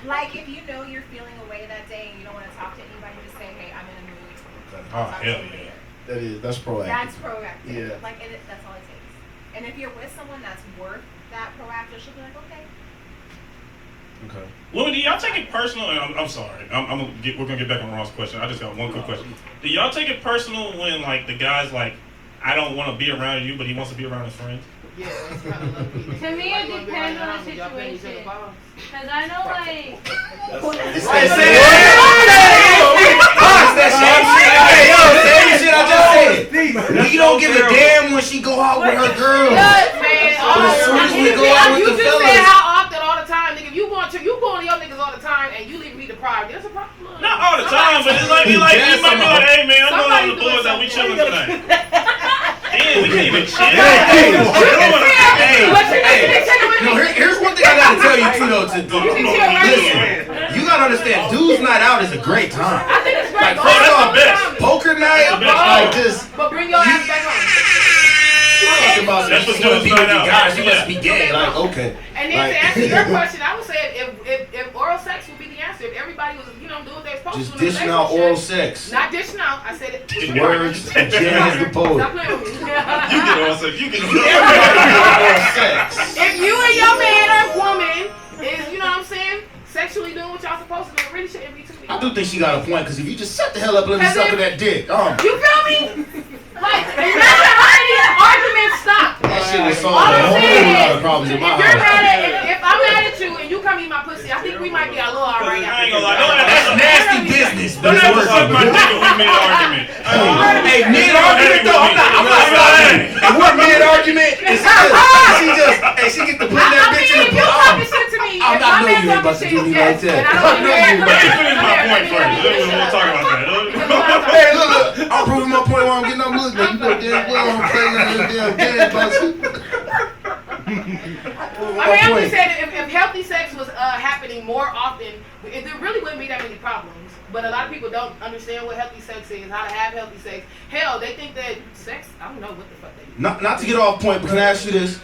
Like, if you know you're feeling away that day and you don't want to talk to anybody, just say, hey, I'm in a mood. Oh, hell yeah. That's proactive. That's proactive. Yeah. Like, and that's all it takes. And if you're with someone that's worth that proactive, she'll be like, okay. Okay. Women, do y'all take it personal? I'm sorry. We're gonna get back on Ron's question. I just got one quick question. Do y'all take it personal when like the guy's like, I don't want to be around you, but he wants to be around his friends? Yeah, it's kind of low-key. To me, it depends on the situation. Cause I know like. Same shit I just said. We don't give a damn when she go out with her girls. Yes, man. As soon as we go out with You the just said fellas. how often all the time, nigga. If you going to your niggas all the time and you leave me deprived, there's a problem. Not all the time, but it's like you might be like, hey man, I'm going on the boys that we chilling tonight. Damn, we can't even chill. Here's one thing I gotta tell you too, though. Listen, you gotta understand, dudes' night out is a great time. I think it's great. Like, first off, poker night, like just. But bring your ass back home. That's what's You must be going with the on. guys. You must be gay. Like, okay. And then to answer your question, I would say if oral sex would be the answer, if everybody was, doing what they're supposed Just to do. in a dishing out relationship- oral sex. Not dishing out. I said it. Words, jazz the poet. Stop playing with me. You get on sex. You get Oral sex. If you and your man or woman is, you know what I'm saying, sexually doing what y'all supposed to do, it really shouldn't be too I many. do think she got a point, because if you just shut the hell up and let me Cause suck if- on that dick, You feel me? Like, imagine how these arguments stop. that shit would solve All a I'm whole saying lot is, of problems in if my you're house. mad at, if I'm mad at you and you come eat my pussy, I think we might get a little alright. I ain't gonna lie. Don't That's ever nasty business, but it's suck my working. dick with me in an argument. Hey, mid-argument though, I'm not lying. If we're mid-argument, and she get to put that bitch in the If you talking bottom. shit to me, I'm if not my know man you about to talking do me shit, like yes, that. and I don't I know hear you it, Let me come finish here, my come point here, first. come here, We'll talk about that. Hey, look, I'm proving my point while I'm getting up looking. You know damn well I'm playing that damn game about you. I'm just saying, if healthy sex was happening more often, there really wouldn't be that many problems. But a lot of people don't understand what healthy sex is, how to have healthy sex. Hell, they think that sex, I don't know what the fuck they do. Not to get off point, but can I ask you this?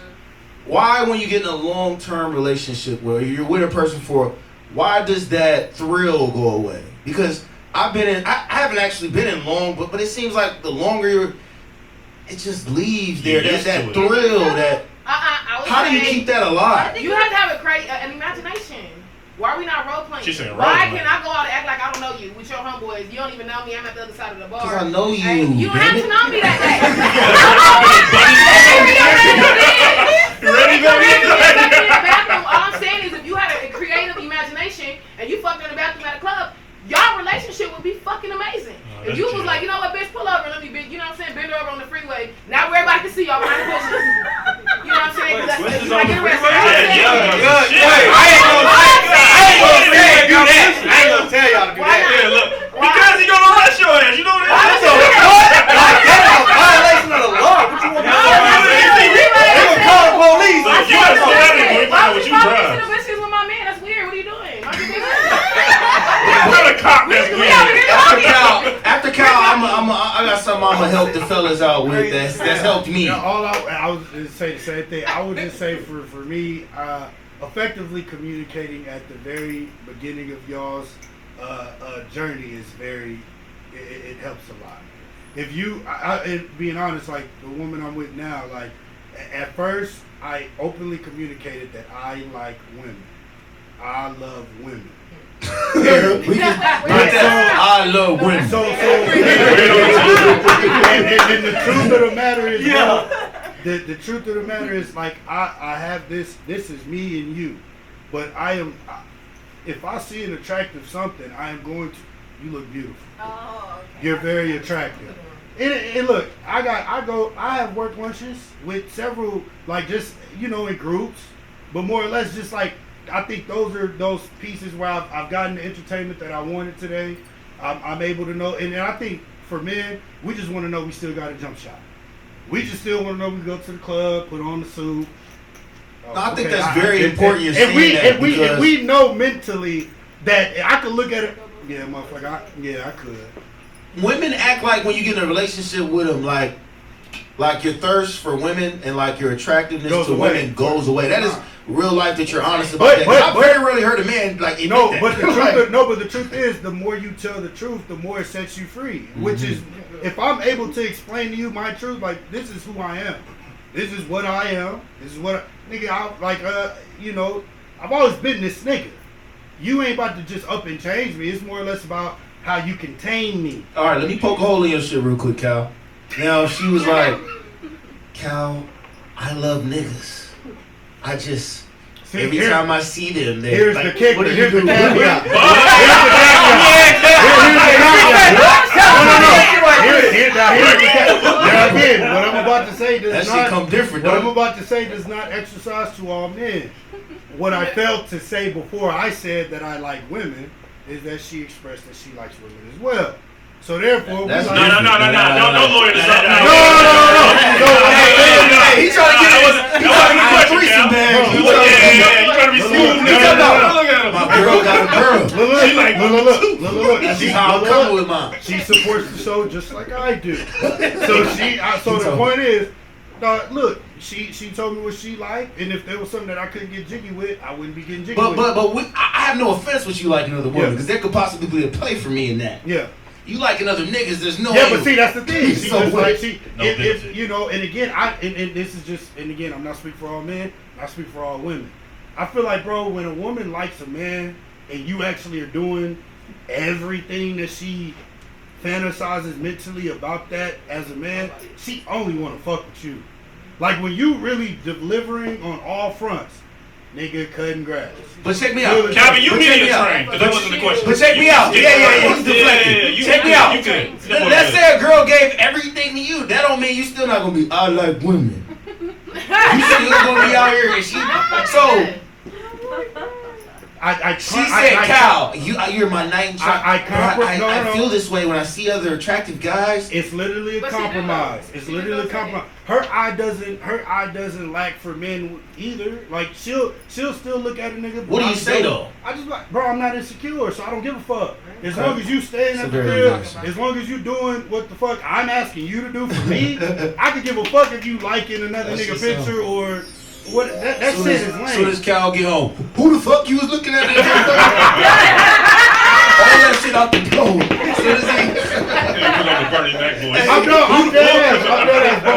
Why, when you get in a long-term relationship where you're with a person for, why does that thrill go away? Because I haven't actually been in long, but it seems like the longer it just leaves there. There's that thrill that. I would How do you say keep that alive? You have to have an imagination. Why are we not role playing? She said Why role-playing. can I go out and act like I don't know you with your homeboys? You don't even know me. I'm at the other side of the bar. 'Cause I know you, Hey, you don't have baby. to know me that day. Ready, baby? All I'm saying is if you had a creative imagination and you fucked in the bathroom at a club, y'all relationship would be fucking amazing. Oh, If you that's was chill. like, you know what, bitch, pull over, let me, you know what I'm saying, bend over on the freeway. Now everybody can see y'all behind the bushes. You know what I'm saying? 'Cause that's Wait, you switches might on get the arrested. freeway? I'm saying- Yeah, Good. shit. Hey, I ain't gonna do that. I ain't gonna tell y'all to do Why that. not? Yeah, look. Because he gonna arrest your ass. You know Why that? would you do that? Like, that's a violation of the law. What you want me to do? They gonna call the police. So if you had some money, we Why find would what you you follow me to drive. the bushes with my man? That's weird. What are you doing? Mind your business. What a cop that's We weird. out here. After Cal, I got something I'ma help the fellas out with that's helped me. Yeah, I was just say the same thing. I would just say for me, effectively communicating at the very beginning of y'all's journey is it helps a lot. If you, being honest, like the woman I'm with now, like at first I openly communicated that I like women. I love women. We can put that. I love women. So and the truth of the matter is, bro, the truth of the matter is, like, I have this is me and you, but if I see an attractive something, I am going to, you look beautiful. Oh, okay. You're very attractive. And look, I have work lunches with several, like, just, you know, in groups, but more or less just like, I think those are those pieces where I've gotten the entertainment that I wanted today. I'm able to know, and I think for men, we just want to know we still got a jump shot. We just still want to know we go to the club, put on the suit. No, I think that's very important. You're If saying that we because we know mentally that I could look at it, yeah, motherfucker, I could. women act like when you get in a relationship with them, like your thirst for women and like your attractiveness Goes to away. women goes away. That is real life that you're honest about. But- that. 'Cause but- I've very rarely heard a man like admit No, that. but the Like, truth, but the truth is, the more you tell the truth, the more it sets you free. Which is, if I'm able to explain to you my truth, like this is who I am, this is what I am, this is what nigga. You know, I've always been this nigga. You ain't about to just up and change me. It's more or less about how you contain me. all right, let me poke a hole in your shit real quick, Cal. Now she was like, Cal, I love niggas. I just See, every here- time I see them, they here's like, the kicker. what do you Here's the do? caveat. Now again, what I'm about to say That does shit not come different, What I'm though. about to say does not exercise to all men. What I felt to say before I said that I like women is that she expressed that she likes women as well. So therefore, That's we No, like, no, no, no, no. No lawyer this up. No, no, no. So what I'm saying is- Hey, he trying to get us. He trying to get a threesome bag. He Yeah, trying to get- you trying to be smooth. No, no, no, no. Look at him. My girl got a girl. Look, She like look. That's how I'm coming with mine. She supports the show just like I do. So the point is, look, she told me what she liked, and if there was something that I couldn't get jiggy with, I wouldn't be getting jiggy with. I have no offense with you liking other women Yeah. because there could possibly be a play for me in that. Yeah. You liking other niggas, there's no Yeah, way. but see, that's the thing. She So just what? like she, No if benefit. you know, and again, and this is just, and again, I'm not speaking for all men. I speak for all women. I feel like, bro, when a woman likes a man, and you actually are doing everything that she fantasizes mentally about that as a man, she only want to fuck with you. Like when you really delivering on all fronts, nigga, cutting grass. But check me out. Calvin, you But need check to me out. train, because that wasn't the question. But check me out. Yeah. He's deflecting. You Check me out. You can. Let's say a girl gave everything to you. That don't mean you still not gonna be. I like women. You still gonna be out here and she. So she said, Cal, you're my knight in shining. I feel this way when I see other attractive guys. It's literally a But she compromise. do. It's She literally a does say compromise. Her eye doesn't lack for men either. Like she'll still look at a nigga. What do you say, though? I just like, bro, I'm not insecure, so I don't give a fuck. As long as you staying It's at a the very crib, nice one. as long as you doing what the fuck I'm asking you to do for me, I could give a fuck if you liking another That's nigga just picture or what. That Soon shit as, is lame. soon as Cal get home, who the fuck you was looking at? All that shit out the door. Soon as he, Put on the Bernie Mac voice. I'm dead ass, bro.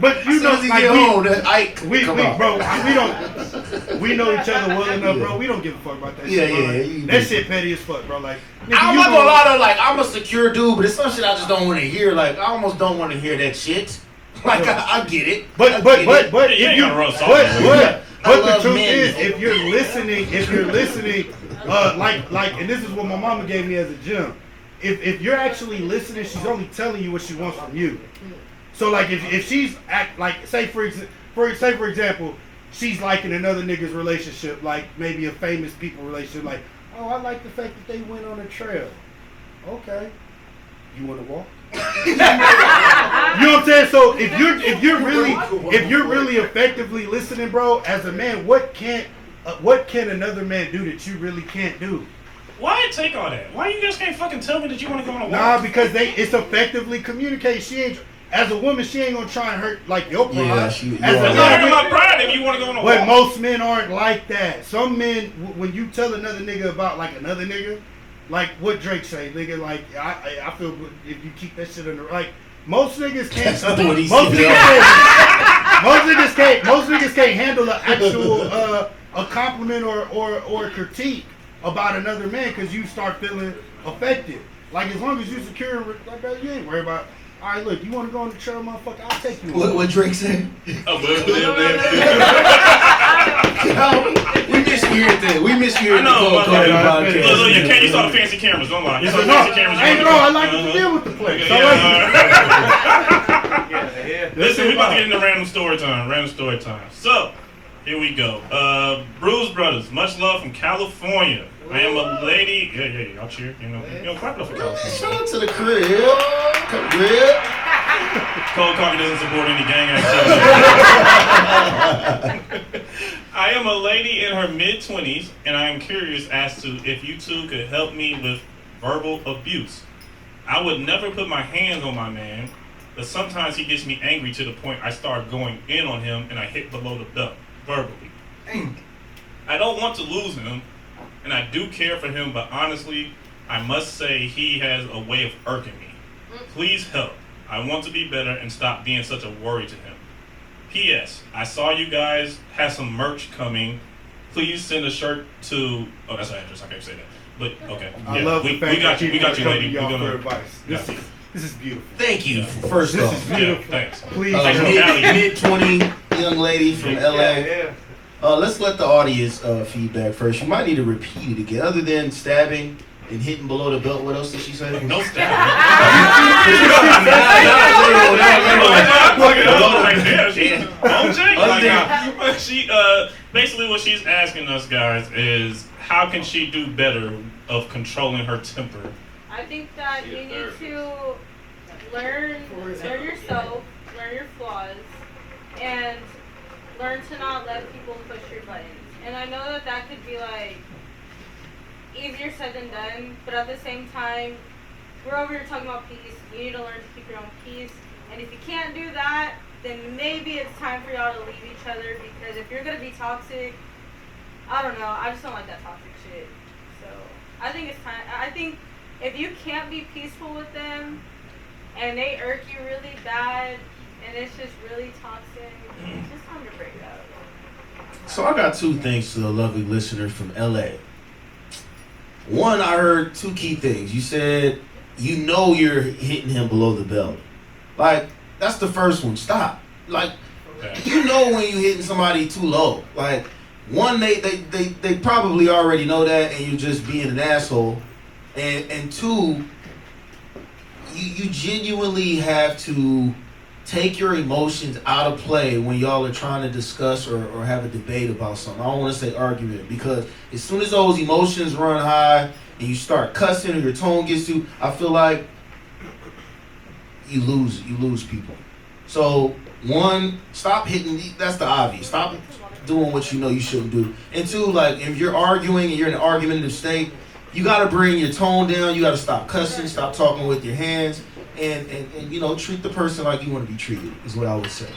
But you soon know, as he like get home, that Ike we come out. bro, we don't. we know each other well enough, bro. We don't give a fuck about that Yeah, shit. Bro. yeah, Like, that shit petty as fuck, bro. Like, nigga, I'm you not gonna- gonna lie to like I'm a secure dude, but it's some shit I just don't want to hear. Like I almost don't want to hear that shit. Like I get it, But I if get it. You ain't you gotta roast but salt. I the love truth men. is if you're listening, like, and this is what my mama gave me as a gym. If you're actually listening, she's only telling you what she wants from you. So like if she's say for example, she's liking another nigga's relationship, like maybe a famous people relationship, like, oh, I like the fact that they went on a trail. Okay, you want to walk? You know what I'm saying? So if you're really effectively listening, bro, as a man, what can another man do that you really can't do? Why take all that? Why you guys can't fucking tell me that you want to go on a walk? Nah, because it's effectively communicate. She ain't, as a woman, she ain't gonna try and hurt like your pride. Yeah, as you a are It's right. not hurting man, my pride if you want to go on a but walk. most men aren't like that. Some men, when you tell another nigga about like another nigga, like what Drake say, nigga, like I feel good if you keep that shit under, like most niggas can't. That's not what he Most said. most niggas can't handle an actual a compliment or critique about another man because you start feeling affected. Like as long as you secure, like bro, you ain't worried about. All right, look, you want to go on the trail, motherfucker? I'll take you. What Drake said? Oh, We miss you here at the I know, Cold Coffee but- Podcast. Look, you saw the fancy cameras. Don't lie. You saw the No, fancy cameras. ain't no, I like to deal with the place. Yeah, I like Yeah. Listen, we about to get into random story time. So, here we go. Bruise Brothers, much love from California. I am a lady. Yeah, y'all cheer. You know, clap it up for California. Shout out to the crib. Crib. Cold Coffee doesn't support any gang activity. I am a lady in her mid-20s, and I am curious as to if you two could help me with verbal abuse. I would never put my hands on my man, but sometimes he gets me angry to the point I start going in on him and I hit below the belt, verbally. I don't want to lose him, and I do care for him, but honestly, I must say he has a way of irking me. Please help. I want to be better and stop being such a worry to him. P.S. I saw you guys have some merch coming. Please send a shirt to... Oh, that's our address. I can't say that. But, okay. I Yeah, love we the fact got that you. We got you, people lady. come We're to y'all gonna... for advice. This is beautiful. Thank you. First This off, is beautiful. thanks. Please, Thanks for Cali. mid 20 young lady from LA. Yeah. Let's let the audience feedback first. You might need to repeat it again. Other than stabbing and hitting below the belt, what else did she say? No stabbing. She basically what she's asking us guys is how can she do better of controlling her temper? I think that you need to learn yourself, learn your flaws, and learn to not let people push your buttons. And I know that could be like easier said than done, but at the same time, we're over here talking about peace. You need to learn to keep your own peace. And if you can't do that, then maybe it's time for y'all to leave each other, because if you're gonna be toxic, I don't know, I just don't like that toxic shit. So I think it's time. I think if you can't be peaceful with them and they irk you really bad and it's just really toxic, it's just time to break up. So I got two things to the lovely listeners from LA. One, I heard two key things. You said you know you're hitting him below the belt. Like, that's the first one. Stop. Like, you know when you're hitting somebody too low. Like, one, they probably already know that and you're just being an asshole. And two, you genuinely have to take your emotions out of play when y'all are trying to discuss or have a debate about something. I don't want to say argument, because as soon as those emotions run high and you start cussing or your tone gets too, I feel like you lose people. So one, stop hitting. That's the obvious. Stop doing what you know you shouldn't do. And two, like if you're arguing and you're in an argumentative state, you got to bring your tone down. You got to stop cussing, stop talking with your hands, and you know, treat the person like you want to be treated, is what I would say.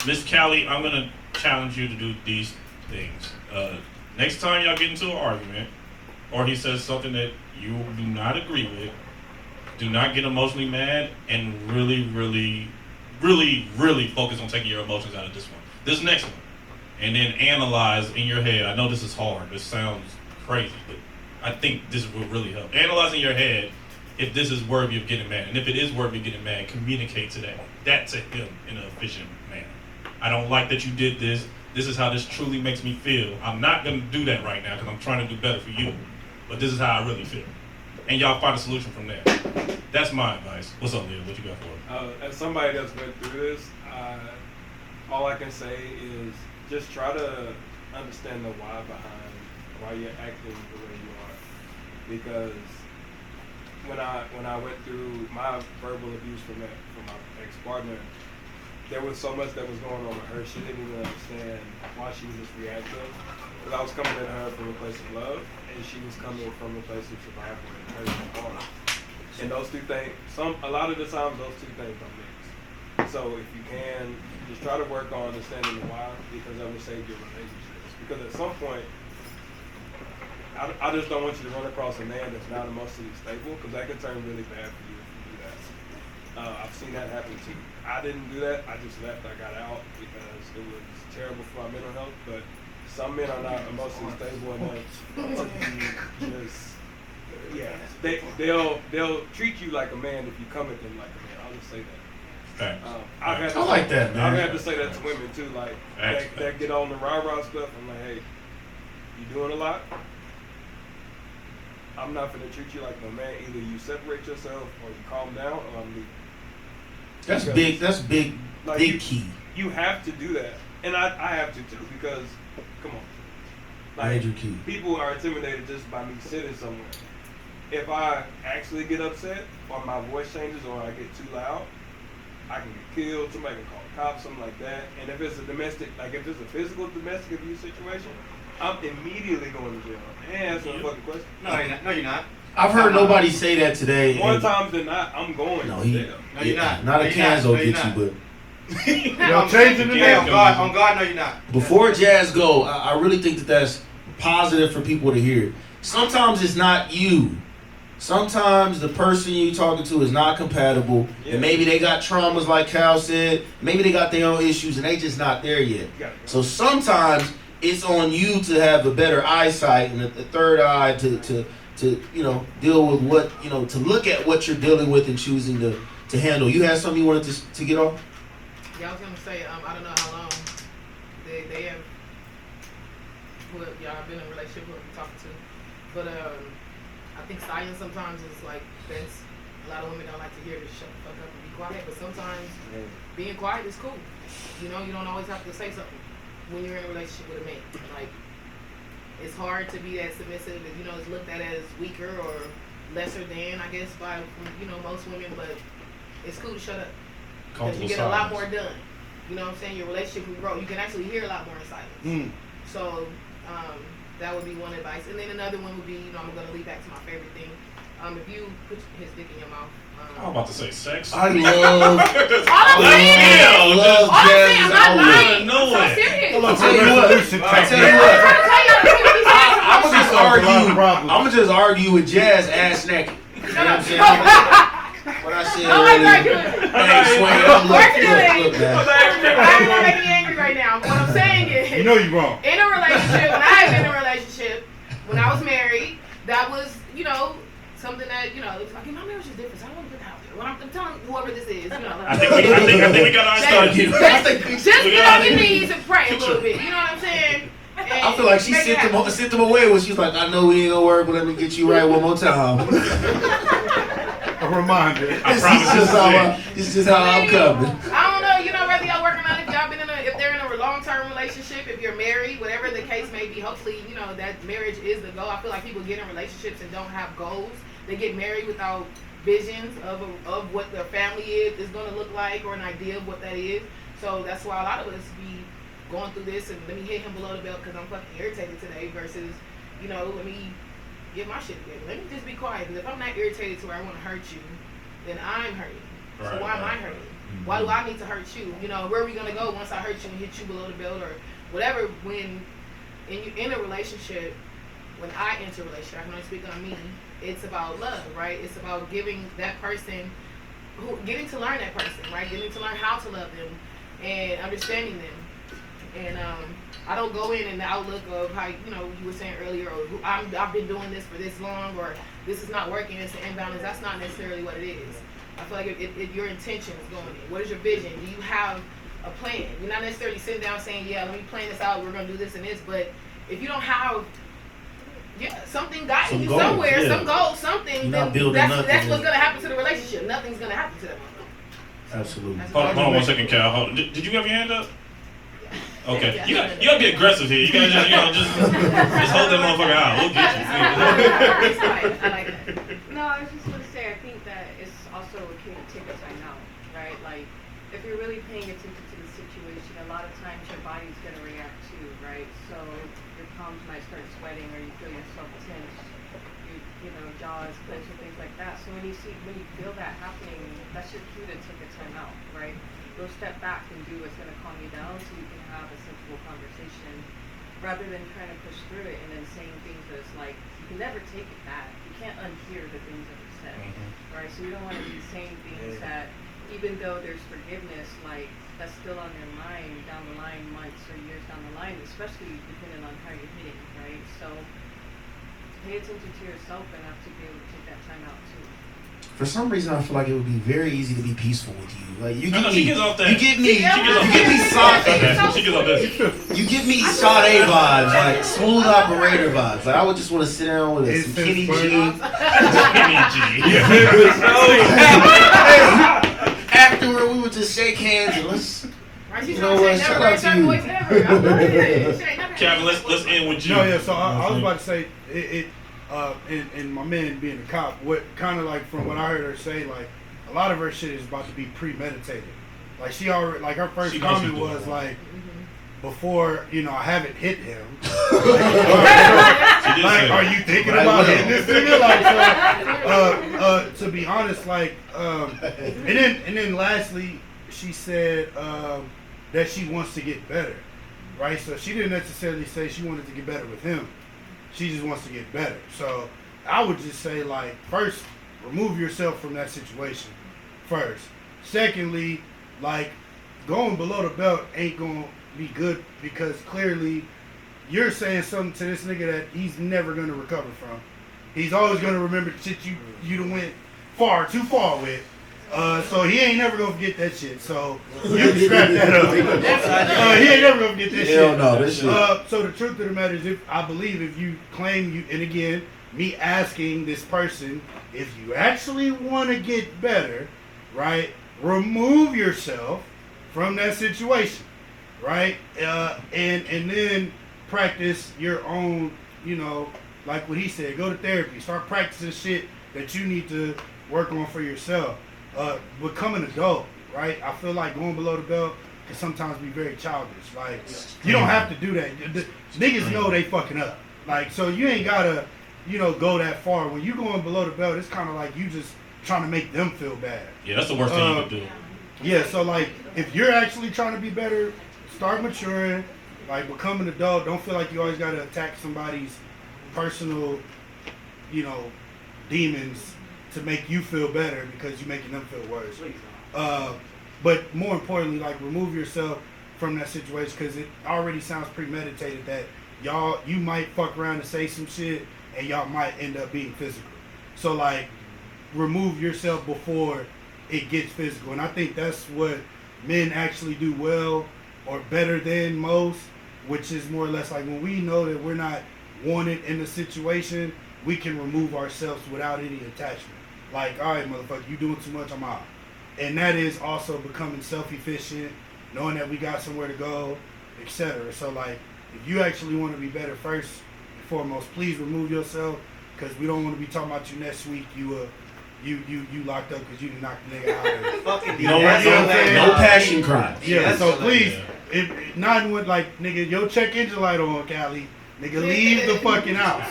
Miss Callie, I'm gonna challenge you to do these things. Next time y'all get into an argument, or he says something that you do not agree with, do not get emotionally mad, and really, really, really, really focus on taking your emotions out of this one. This next one, and then analyze in your head. I know this is hard. This sounds crazy, but I think this will really help. Analyze in your head if this is worthy of getting mad, and if it is worthy of getting mad, communicate to that to him in an efficient manner. I don't like that you did this. This is how this truly makes me feel. I'm not gonna do that right now because I'm trying to do better for you, but this is how I really feel. And y'all find a solution from there. That's my advice. What's up, Leo? What you got for it? As somebody that's went through this, all I can say is just try to understand the why behind why you're acting the way you are. Because when I went through my verbal abuse from my ex-partner, there was so much that was going on with her. She didn't even understand why she was just reactive. Because I was coming at her from a place of love, and she was coming from a place of survival and hurt and harm. And those two things, a lot of the times, those two things don't mix. So if you can, just try to work on understanding the why, because that will save your relationships. Because at some point, I just don't want you to run across a man that's not emotionally stable, because that can turn really bad for you if you do that. I've seen that happen too. I didn't do that. I just left. I got out because it was terrible for my mental health. But some men are not emotionally stable enough to be just, they'll treat you like a man if you come at them like a man. I'll just say that. Thanks. I like that, man. I've had to say that to women too, like that get on the rah-rah stuff. I'm like, hey, you doing a lot. I'm not gonna treat you like no man. Either you separate yourself or you calm down, or I'm leaving. That's big. That's big. Like, big key. You have to do that, and I have to too, because come on, like Major key. people are intimidated just by me sitting somewhere. If I actually get upset, or my voice changes, or I get too loud, I can get killed. Somebody can call the cops, something like that. And if it's a domestic, like if it's a physical domestic abuse situation, I'm immediately going to jail. And answering a fucking question. No, you're not. I've heard nobody say that today. More times than not, I'm going to jail. No, you're not. Not No, a you're not. Kanzo No, you're get you, not. but Yo, changing the Yeah, name. on God, no, you're not. before Jazz go, I really think that's positive for people to hear. Sometimes it's not you. Sometimes the person you talking to is not compatible, and maybe they got traumas like Cal said. Maybe they got their own issues, and they just not there yet. So sometimes it's on you to have a better eyesight and a third eye to deal with what to look at what you're dealing with and choosing to handle. You had something you wanted to get off? Yeah, I was gonna say, I don't know how long they have who y'all have been in a relationship with, talking to, but I think silence sometimes is like best. A lot of women don't like to hear this shut the fuck up and be quiet, but sometimes being quiet is cool. You don't always have to say something when you're in a relationship with a man. Like, it's hard to be that submissive, and it's looked at as weaker or lesser than, I guess, by most women, but it's cool to shut up. Because you get a lot more done. You know what I'm saying? Your relationship will grow. You can actually hear a lot more in silence. So that would be one advice. And then another one would be, I'm going to lead back to my favorite thing. If you put his dick in your mouth. I'm about to say sex. I love I'm not lying. I'm so serious. I'll tell you what. I'm gonna just argue with Jazz ass naked. You know what I'm saying? What I said earlier. I'm not making you angry right now. What I'm saying is, You know you're wrong. in a relationship, when I was in a relationship, when I was married, that was, something that, it's like, my marriage is different, so I don't want to put that out there. When I'm telling whoever this is, I think we got our start. Just get on your knees and pray a little bit. You know what I'm saying? And I feel like she sent them away when she's like, I know we ain't gonna work, but let me get you right one more time. A reminder. This is just how I'm coming. I don't know, whether y'all working on it, if y'all been if they're in a long-term relationship, if you're married, whatever the case may be, hopefully, that marriage is the goal. I feel like people get in relationships and don't have goals. They get married without visions of what their family is going to look like, or an idea of what that is. So that's why a lot of us be going through this, and let me hit him below the belt because I'm fucking irritated today versus, let me get my shit together. Let me just be quiet, because if I'm not irritated to where I want to hurt you, then I'm hurting. So why am I hurting? Why do I need to hurt you? Where are we going to go once I hurt you and hit you below the belt or whatever? When in a relationship, when I enter a relationship, I can only speak on me, it's about love, right? It's about giving that person, getting to learn that person, right? Getting to learn how to love them and understanding them. And I don't go in the outlook of how, you know, you were saying earlier, or I've been doing this for this long, or this is not working, it's an imbalance. That's not necessarily what it is. I feel like if your intentions going in. What is your vision? Do you have a plan? You're not necessarily sitting down saying, yeah, let me plan this out, we're going to do this and this, but if you don't have something guiding you goals, somewhere, yeah. some goal, something, You're not then building that's nothing. what's going to happen to the relationship. Nothing's going to happen to them. Absolutely. Hold on 1 second, Cal. Did you have your hand up? Okay. You gotta be aggressive here. You gotta just hold that motherfucker out. We'll get you. I like that. No, I was just gonna say, I think that it's also okay to take a time out, right? Like, if you're really paying attention to the situation, a lot of times your body's gonna react too, right? So your palms might start sweating, or you feel yourself tense, you know, jaws clench and things like that. So when you feel that happening, that's your cue to take a time out, right? Go step back and do what's gonna calm you down, so you can have a sensible conversation, rather than trying to push through it and then saying things that's like, you can never take it back. You can't unhear the things that were said, right? So you don't want to be saying things that, even though there's forgiveness, like, that's still on your mind down the line, months or years down the line, especially depending on how you're hitting, right? So pay attention to yourself enough to be able to take that time out too. For some reason, I feel like it would be very easy to be peaceful with you. Like you No, give she me, gets off that. you give me, She gets off you give me that. Sade, She gets off that. you give me Sade vibes, like smooth operator vibes. Like I would just want to sit down with some Kenny G. Kenny G. Afterward, we would just shake hands and let's. You know what? Shout out to you. Kevin, let's end with you. No, yeah. So I was about to say and my man being a cop, what kind of like from what I heard her say, like a lot of her shit is about to be premeditated. Like she already, like her first comment was like, before, you know, I haven't hit him. Like, are you thinking about hitting this nigga? Like, to be honest, like, and then lastly, she said that she wants to get better, right? So she didn't necessarily say she wanted to get better with him. She just wants to get better. So I would just say, like, first, remove yourself from that situation first. Secondly, like, going below the belt ain't going to be good because clearly you're saying something to this nigga that he's never going to recover from. He's always going to remember the shit you done went too far with. So he ain't never going to forget that shit. So you can scrap that up. He ain't never going to forget that shit. Hell no, this shit. So the truth of the matter is, I believe if you claim you, and again, me asking this person, if you actually want to get better, right, remove yourself from that situation, right, and then practice your own, you know, like what he said, go to therapy, start practicing shit that you need to work on for yourself. Become an adult, right? I feel like going below the belt can sometimes be very childish. Like, you don't have to do that. Niggas know they fucking up. Like, so you ain't gotta, you know, go that far. When you going below the belt, it's kind of like you just trying to make them feel bad. Yeah, that's the worst thing you can do. Yeah, so like, if you're actually trying to be better, start maturing, like become an adult. Don't feel like you always gotta attack somebody's personal, you know, demons to make you feel better because you're making them feel worse. But more importantly, like, remove yourself from that situation because it already sounds premeditated that you might fuck around and say some shit and y'all might end up being physical. So like, remove yourself before it gets physical. And I think that's what men actually do well or better than most, which is more or less like when we know that we're not wanted in the situation, we can remove ourselves without any attachment. Like, all right, motherfucker, you doing too much, I'm out. And that is also becoming self-efficient, knowing that we got somewhere to go, etc. So, like, if you actually want to be better, first and foremost, please remove yourself, because we don't want to be talking about you next week. You locked up because you done knocked the nigga out. No passion crimes. Yeah, so please, if not with like, nigga, your check engine light on, Cali. Nigga, leave the fucking house.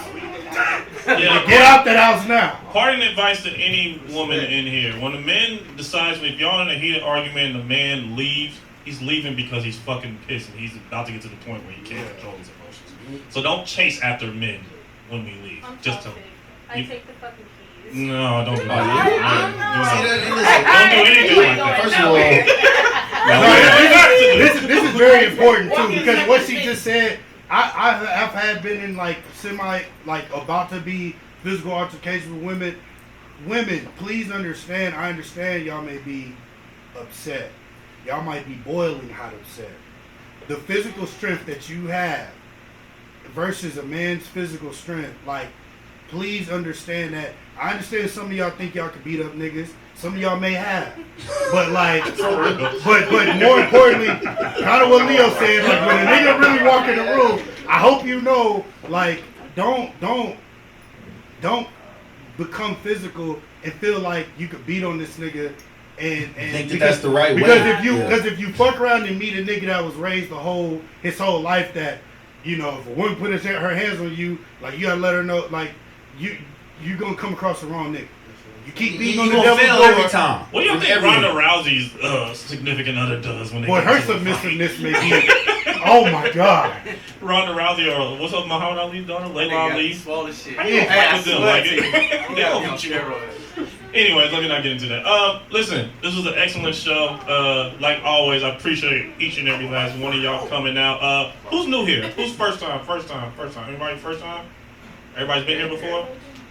Yeah, get out that house now. Parting advice to any woman in here: when a man decides, if y'all in a heated argument and the man leaves, he's leaving because he's fucking pissed and he's about to get to the point where he can't control his emotions. So don't chase after men when we leave. I'm Just toxic. to. I take the fucking keys. No, don't do Oh, that. yeah? Don't do anything like that. First of all, This is very important too because what she just said. I've had been in like about to be physical altercations with women. Women, please understand. I understand y'all may be upset. Y'all might be boiling hot upset. The physical strength that you have versus a man's physical strength, like, please understand that. I understand some of y'all think y'all could beat up niggas. Some of y'all may have. But like, but more importantly, kind of what Leo said, like when a nigga really walk in the room, I hope you know, like, don't become physical and feel like you could beat on this nigga and think because, that's the right way. Because if you fuck around and meet a nigga that was raised his whole life that, you know, if a woman put her hands on you, like, you gotta let her know, like, you gonna come across the wrong nigga. You keep beating on the devil's door every time. What do you think Ronda Rousey's significant other does when they Boy, get her into a fight? submissiveness may be. Oh my God. Ronda Rousey or what's up, Muhammad Ali's daughter, Layla Ali? Swallow this shit. How you Hey, fight with them? Like, they Yeah, don't beat you. Anyways, let me not get into that. Listen, this was an excellent show. Like always, I appreciate each and every last one of y'all coming out. Who's new here? Who's first time? Anybody first time? Everybody's been here before?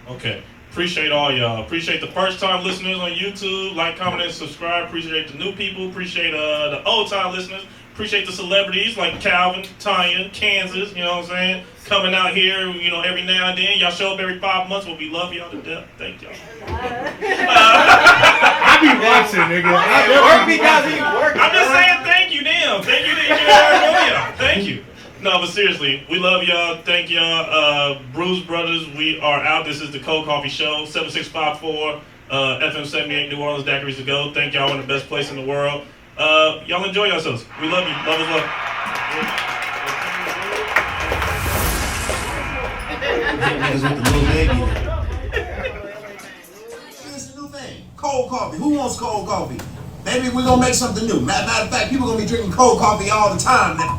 Okay. Appreciate all y'all. Appreciate the first time listeners on YouTube. Like, comment, and subscribe. Appreciate the new people. Appreciate the old time listeners. Appreciate the celebrities like Calvin, Tanya, Kansas, you know what I'm saying? Coming out here, you know, every now and then. Y'all show up every 5 months, but we love y'all to death. Thank y'all. I be watching, nigga. I'm just saying thank you, damn. Thank you to each and every one of y'all. Thank you. No, but seriously, we love y'all. Thank y'all. Bruce Brothers, we are out. This is the Cold Coffee Show, 7654 FM 78 New Orleans, Daiquiris to go. Thank y'all. We're in the best place in the world. Y'all enjoy yourselves. We love you. Love is love. Niggas with the little baby. Here's the new thing. Cold coffee. Who wants cold coffee? Maybe we're gonna make something new. Matter of fact, people are gonna be drinking cold coffee all the time now.